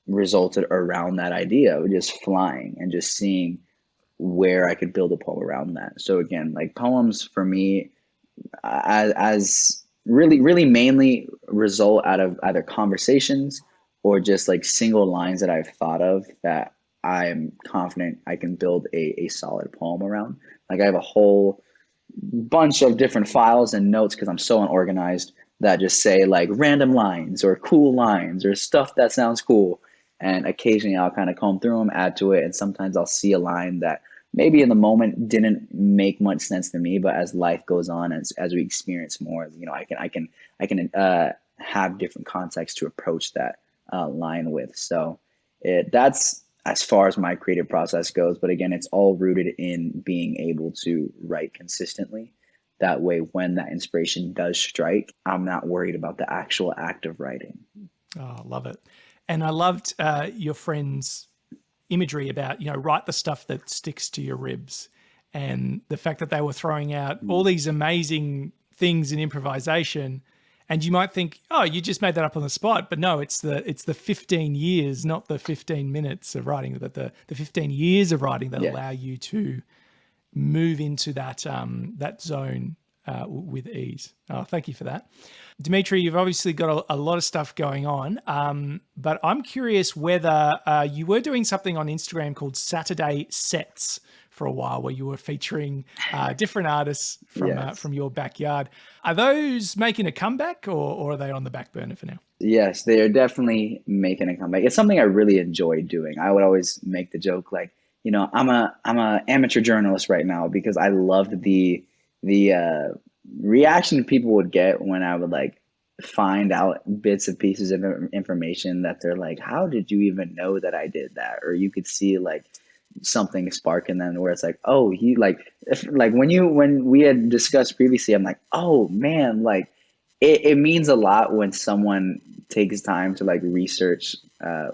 resulted around that idea of just flying and just seeing where I could build a poem around that. So again, poems for me, as really mainly result out of either conversations or just single lines that I've thought of that I'm confident I can build a solid poem around. I have a whole bunch of different files and notes, because I'm so unorganized, that just say random lines or cool lines or stuff that sounds cool. And occasionally I'll kind of comb through them, add to it. And sometimes I'll see a line that maybe in the moment didn't make much sense to me, but as life goes on, as we experience more, I can have different contexts to approach that line with. So that's as far as my creative process goes. But again, it's all rooted in being able to write consistently. That way, when that inspiration does strike, I'm not worried about the actual act of writing. Oh, I love it. And I loved your friend's imagery about, write the stuff that sticks to your ribs, and the fact that they were throwing out all these amazing things in improvisation. And you might think, oh, you just made that up on the spot. But no, it's the 15 years, not the 15 minutes of writing, but the 15 years of writing that allow you to move into that that zone with ease. Oh, thank you for that. Demetri, you've obviously got a lot of stuff going on, but I'm curious whether you were doing something on Instagram called Saturday Sets for a while, where you were featuring different artists from your backyard. Are those making a comeback, or are they on the back burner for now? Yes, they are definitely making a comeback. It's something I really enjoy doing. I would always make the joke I'm a amateur journalist right now, because I loved the reaction people would get when I would find out bits and pieces of information that they're like, how did you even know that I did that? Or you could see something spark in them, where it's oh, he when we had discussed previously, I'm oh man, it means a lot when someone takes time to research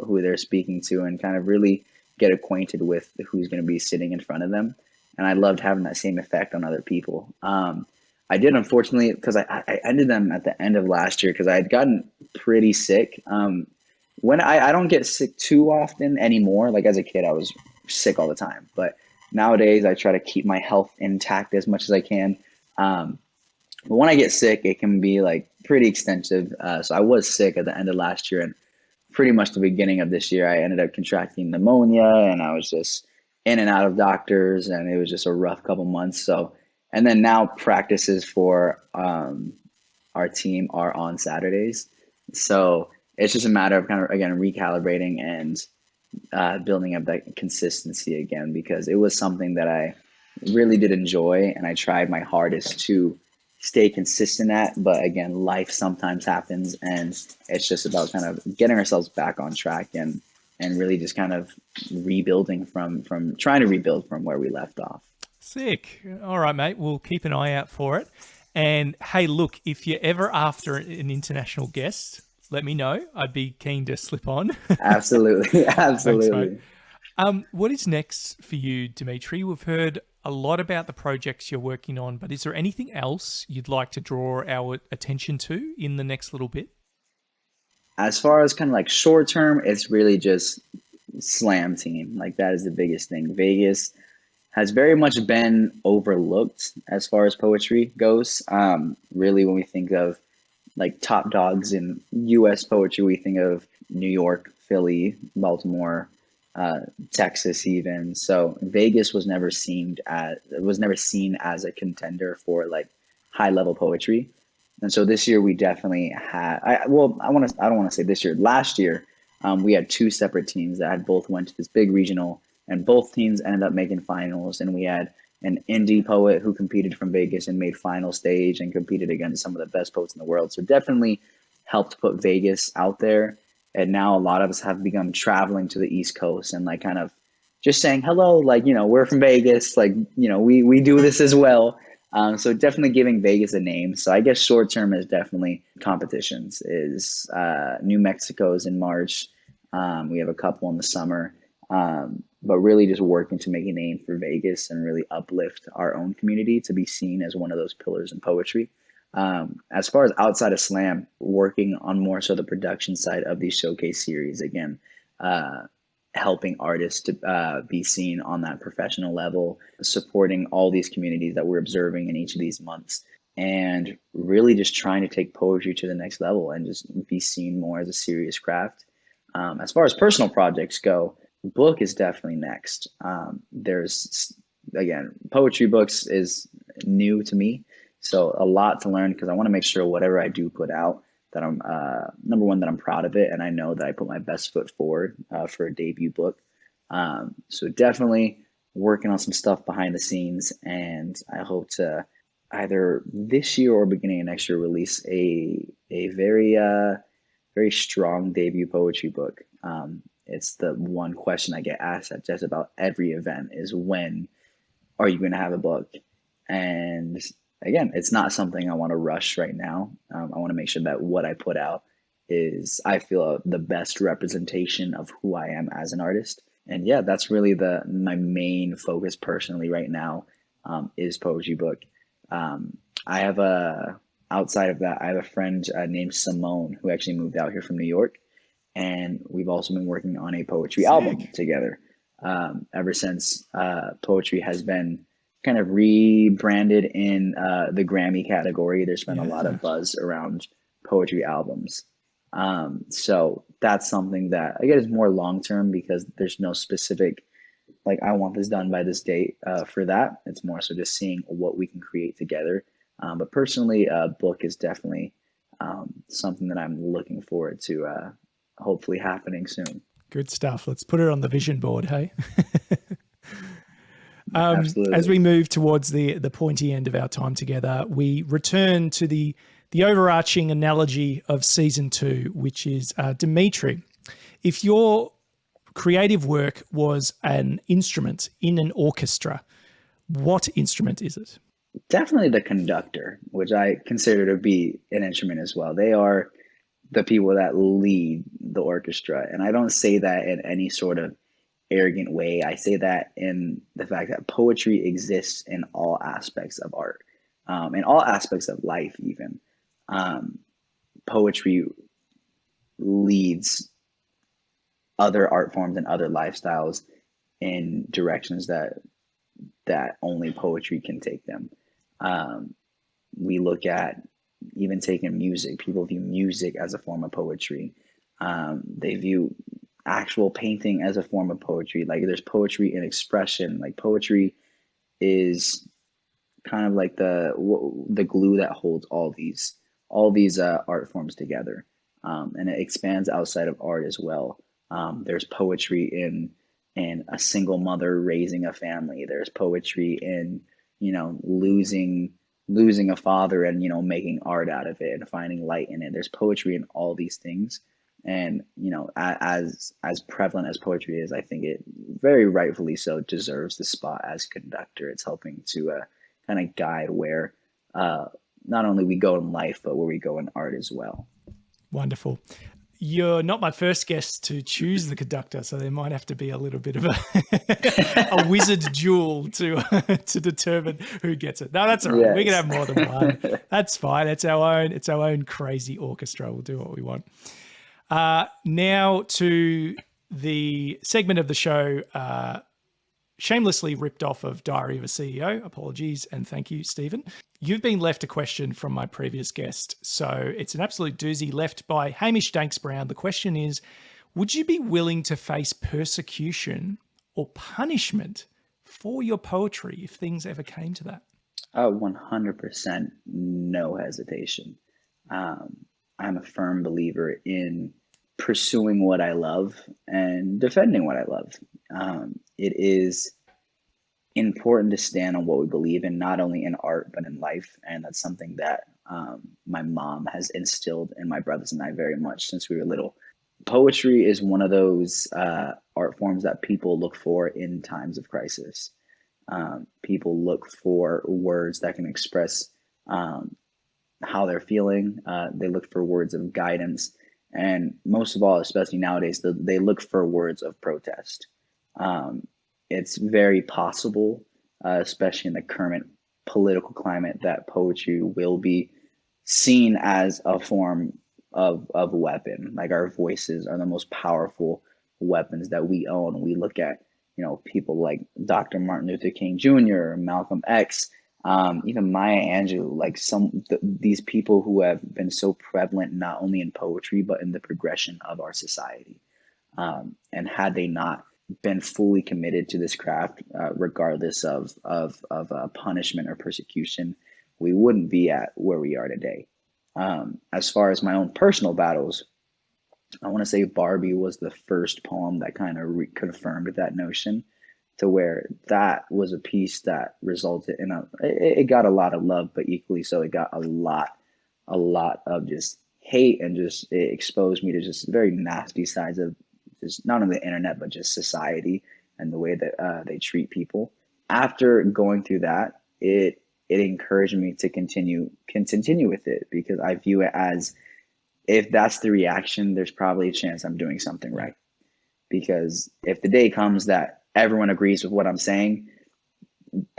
who they're speaking to, and kind of really get acquainted with who's going to be sitting in front of them. And I loved having that same effect on other people. I did, unfortunately, because I ended them at the end of last year, because I had gotten pretty sick. When I don't get sick too often anymore. As a kid, I was sick all the time. But nowadays, I try to keep my health intact as much as I can. But when I get sick, it can be pretty extensive. So I was sick at the end of last year, and pretty much the beginning of this year, I ended up contracting pneumonia, and I was just in and out of doctors, and it was just a rough couple months. So And then now practices for our team are on Saturdays. So it's just a matter of kind of, again, recalibrating and building up that consistency again, because it was something that I really did enjoy and I tried my hardest to stay consistent at. But again, life sometimes happens, and it's just about kind of getting ourselves back on track and really just kind of rebuilding from trying to rebuild from where we left off. Sick. All right, mate. We'll keep an eye out for it. And hey, look, if you're ever after an international guest, let me know. I'd be keen to slip on. Absolutely. Thanks, mate. Absolutely. What is next for you, Demetri? We've heard a lot about the projects you're working on, but is there anything else you'd like to draw our attention to in the next little bit? As far as kind of like short term, it's really just slam team. Like that is the biggest thing. Vegas has very much been overlooked as far as poetry goes. Really, when we think of like top dogs in U.S. poetry, we think of New York, Philly, Baltimore, Texas, even. So Vegas was never seen as a contender for like high level poetry. And so this year we definitely had. I don't want to say this year. Last year, we had two separate teams that had both went to this big regional, and both teams ended up making finals. And we had an indie poet who competed from Vegas and made final stage and competed against some of the best poets in the world. So definitely helped put Vegas out there. And now a lot of us have begun traveling to the East Coast and like kind of just saying hello, like, we're from Vegas, like, we do this as well. So definitely giving Vegas a name. So I guess short term is definitely competitions. Is New Mexico's in March. We have a couple in the summer, but really just working to make a name for Vegas and really uplift our own community to be seen as one of those pillars in poetry. As far as outside of slam, working on more so the production side of these showcase series again. Helping artists to be seen on that professional level, supporting all these communities that we're observing in each of these months, and really just trying to take poetry to the next level and just be seen more as a serious craft. As far as personal projects go, book is definitely next. There's, again, poetry books is new to me, so a lot to learn because I want to make sure whatever I do put out, that I'm number one, that I'm proud of it, and I know that I put my best foot forward for a debut book. So definitely working on some stuff behind the scenes, and I hope to either this year or beginning of next year release a very strong debut poetry book. It's the one question I get asked at just about every event is, when are you going to have a book? And again, it's not something I want to rush right now. I want to make sure that what I put out is, I feel, the best representation of who I am as an artist. And yeah, that's really my main focus personally right now, is poetry book. I have outside of that, I have a friend named Simone who actually moved out here from New York, and we've also been working on a poetry album together. Ever since poetry has been kind of rebranded in the Grammy category, there's been a lot of buzz around poetry albums. So that's something that I guess is more long term, because there's no specific, like, I want this done by this date for that. It's more so just seeing what we can create together. But personally, a book is definitely something that I'm looking forward to hopefully happening soon. Good stuff. Let's put it on the vision board, hey? Absolutely. As we move towards the pointy end of our time together, we return to the overarching analogy of season 2, which is Demetri. If your creative work was an instrument in an orchestra, what instrument is it? Definitely the conductor, which I consider to be an instrument as well. They are the people that lead the orchestra. And I don't say that in any sort of arrogant way. I say that in the fact that poetry exists in all aspects of art, in all aspects of life, even. Poetry leads other art forms and other lifestyles in directions that only poetry can take them. We look at even taking music. People view music as a form of poetry. They view actual painting as a form of poetry. Like, there's poetry in expression. Like, poetry is kind of like the glue that holds all these art forms together, and it expands outside of art as well. There's poetry in a single mother raising a family. There's poetry in, losing a father and, making art out of it and finding light in it. There's poetry in all these things. And, as prevalent as poetry is, I think it very rightfully so deserves the spot as conductor. It's helping to kind of guide where not only we go in life, but where we go in art as well. Wonderful. You're not my first guest to choose the conductor, so there might have to be a little bit of a wizard duel to determine who gets it. No, that's all right. Yes. We can have more than one. That's fine. It's our own crazy orchestra. We'll do what we want. Now to the segment of the show shamelessly ripped off of Diary of a CEO. Apologies and thank you, Stephen. You've been left a question from my previous guest. So it's an absolute doozy left by Hamish Danks Brown. The question is, would you be willing to face persecution or punishment for your poetry if things ever came to that? 100%, no hesitation. I'm a firm believer in pursuing what I love and defending what I love. It is important to stand on what we believe in, not only in art, but in life. And that's something that my mom has instilled in my brothers and I very much since we were little. Poetry is one of those art forms that people look for in times of crisis. People look for words that can express how they're feeling. They look for words of guidance. And most of all, especially nowadays, they look for words of protest. It's very possible, especially in the current political climate, that poetry will be seen as a form of weapon. Like, our voices are the most powerful weapons that we own. We look at, people like Dr. Martin Luther King Jr., Malcolm X, even Maya Angelou, like these people who have been so prevalent not only in poetry but in the progression of our society. And had they not been fully committed to this craft, regardless of punishment or persecution, we wouldn't be at where we are today. As far as my own personal battles, I want to say Barbie was the first poem that kind of reconfirmed that notion, to where that was a piece that resulted in it got a lot of love, but equally so it got a lot of just hate, and just it exposed me to just very nasty sides of just not only the internet, but just society and the way that they treat people. After going through that, it encouraged me to continue with it, because I view it as, if that's the reaction, there's probably a chance I'm doing something right. Because if the day comes that everyone agrees with what I'm saying,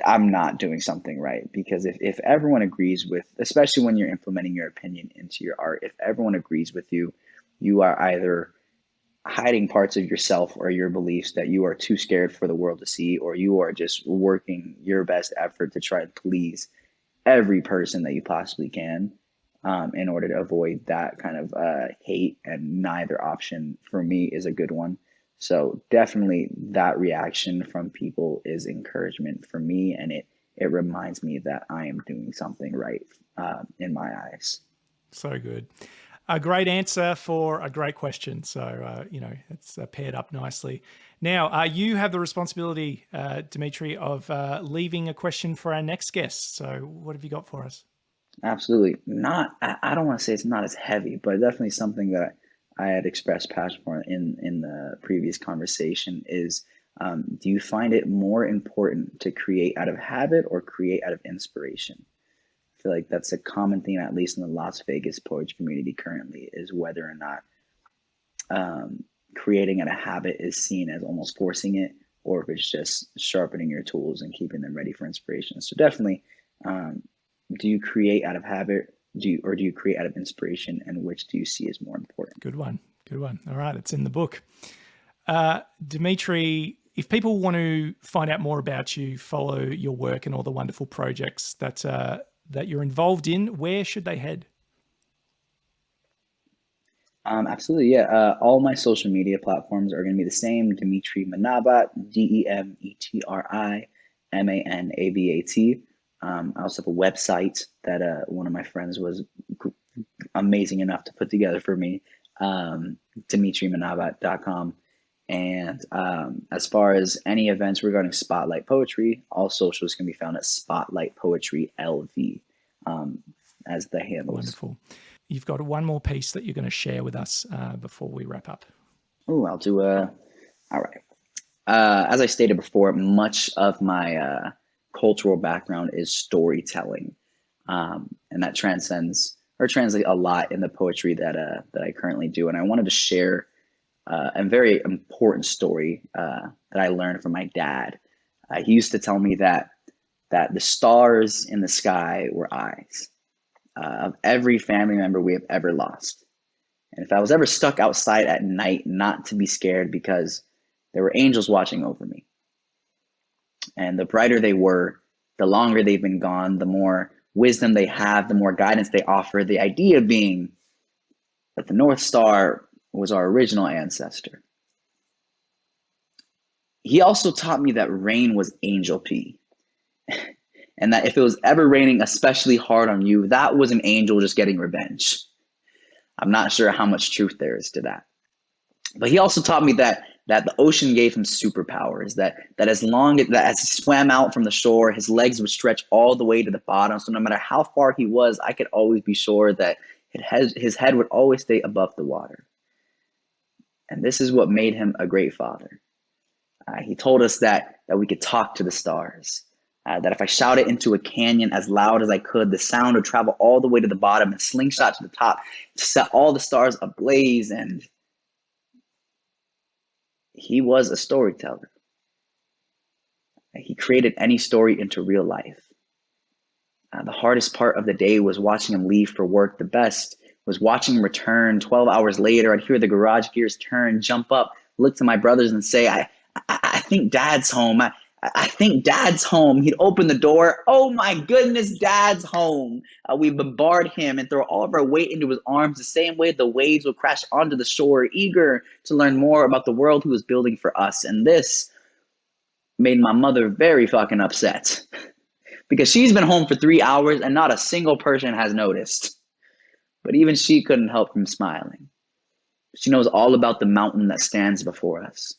I'm not doing something right. Because if everyone agrees with, especially when you're implementing your opinion into your art, if everyone agrees with you, you are either hiding parts of yourself or your beliefs that you are too scared for the world to see, or you are just working your best effort to try and please every person that you possibly can, in order to avoid that kind of hate. And neither option for me is a good one. So definitely that reaction from people is encouragement for me, and it reminds me that I am doing something right in my eyes. So good. A great answer for a great question. So, it's paired up nicely. Now, you have the responsibility, Demetri, of leaving a question for our next guest. So what have you got for us? Absolutely. I don't want to say it's not as heavy, but definitely something that I had expressed passion for in the previous conversation is, do you find it more important to create out of habit or create out of inspiration? I feel like that's a common theme, at least in the Las Vegas poetry community currently, is whether or not creating out of habit is seen as almost forcing it, or if it's just sharpening your tools and keeping them ready for inspiration. So definitely, do you create out of habit, do you create out of inspiration, and which do you see as more important? Good one. All right, it's in the book. Demetri, if people want to find out more about you, follow your work and all the wonderful projects that you're involved in, where should they head? Absolutely, yeah. All my social media platforms are going to be the same. Demetri Manabat, DemetriManabat. I also have a website that one of my friends was amazing enough to put together for me, Demetri.Manabat.com. And as far as any events regarding Spotlight Poetry, all socials can be found at Spotlight Poetry LV as the handles. Wonderful. You've got one more piece that you're going to share with us before we wrap up. Oh, I'll do all right. As I stated before, much of my cultural background is storytelling, and that translates a lot in the poetry that I currently do. And I wanted to share a very important story that I learned from my dad. He used to tell me that the stars in the sky were eyes of every family member we have ever lost. And if I was ever stuck outside at night, not to be scared because there were angels watching over me. And the brighter they were, the longer they've been gone, the more wisdom they have, the more guidance they offer. The idea being that the North Star was our original ancestor. He also taught me that rain was angel pee. And that if it was ever raining especially hard on you, that was an angel just getting revenge. I'm not sure how much truth there is to that. But he also taught me that the ocean gave him superpowers, that as long as he swam out from the shore, his legs would stretch all the way to the bottom. So no matter how far he was, I could always be sure that his head would always stay above the water. And this is what made him a great father. He told us that we could talk to the stars, that if I shouted into a canyon as loud as I could, the sound would travel all the way to the bottom and slingshot to the top to set all the stars ablaze. And he was a storyteller. He created any story into real life. The hardest part of the day was watching him leave for work. The best was watching him return. 12 hours later, I'd hear the garage gears turn, jump up, look to my brothers and say, I think Dad's home. I think Dad's home. He'd open the door. Oh my goodness, Dad's home. We'd bombard him and throw all of our weight into his arms the same way the waves would crash onto the shore, eager to learn more about the world he was building for us. And this made my mother very fucking upset because she's been home for 3 hours and not a single person has noticed. But even she couldn't help from smiling. She knows all about the mountain that stands before us.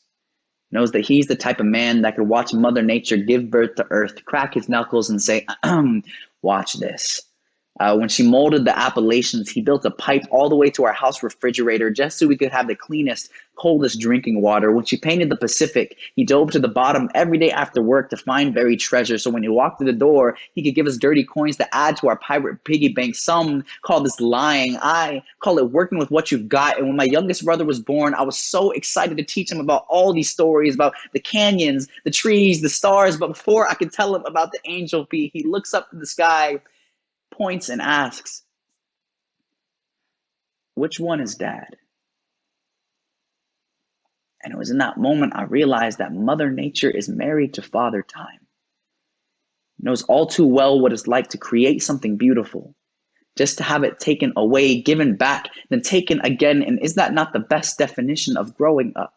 Knows that he's the type of man that could watch Mother Nature give birth to Earth, crack his knuckles and say, watch this. When she molded the Appalachians, he built a pipe all the way to our house refrigerator just so we could have the cleanest, coldest drinking water. When she painted the Pacific, he dove to the bottom every day after work to find buried treasure. So when he walked through the door, he could give us dirty coins to add to our pirate piggy bank. Some call this lying. I call it working with what you've got. And when my youngest brother was born, I was so excited to teach him about all these stories, about the canyons, the trees, the stars. But before I could tell him about the angel bee, he looks up to the sky, points and asks, which one is Dad? And it was in that moment I realized that Mother Nature is married to Father Time. Knows all too well what it's like to create something beautiful, just to have it taken away, given back, then taken again. And is that not the best definition of growing up?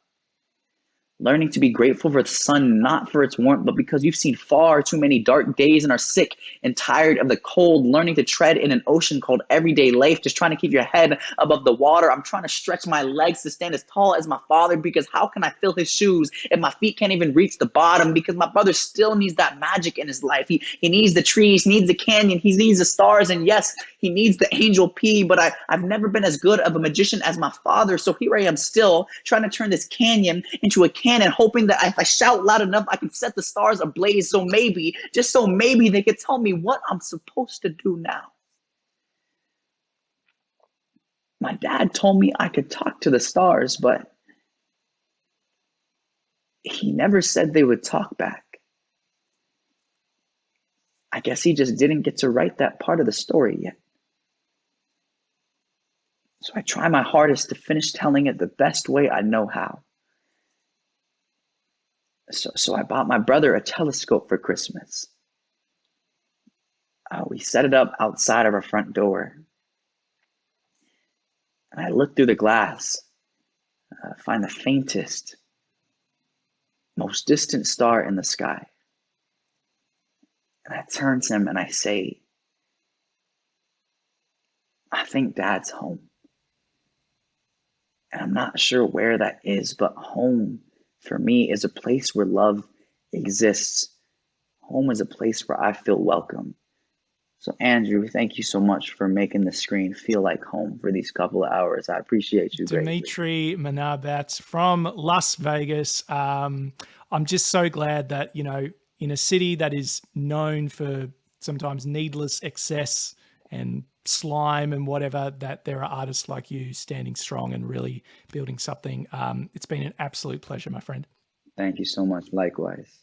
Learning to be grateful for the sun, not for its warmth, but because you've seen far too many dark days and are sick and tired of the cold. Learning to tread in an ocean called everyday life, just trying to keep your head above the water. I'm trying to stretch my legs to stand as tall as my father, because how can I fill his shoes if my feet can't even reach the bottom? Because my brother still needs that magic in his life. He needs the trees, he needs the canyon, he needs the stars, and yes, he needs the angel pee, but I've never been as good of a magician as my father. So here I am still trying to turn this canyon into a cannon, hoping that if I shout loud enough, I can set the stars ablaze. So maybe, just so maybe, they could tell me what I'm supposed to do now. My dad told me I could talk to the stars, but he never said they would talk back. I guess he just didn't get to write that part of the story yet. So I try my hardest to finish telling it the best way I know how. So I bought my brother a telescope for Christmas. We set it up outside of our front door. And I look through the glass, find the faintest, most distant star in the sky. And I turn to him and I say, I think Dad's home. And I'm not sure where that is, but home for me is a place where love exists. Home is a place where I feel welcome. So, Andrew, thank you so much for making the screen feel like home for these couple of hours. I appreciate you greatly. Demetri Manabat from Las Vegas. I'm just so glad that, you know, in a city that is known for sometimes needless excess and slime and whatever, that there are artists like you standing strong and really building something. It's been an absolute pleasure, my friend. Thank you so much. Likewise.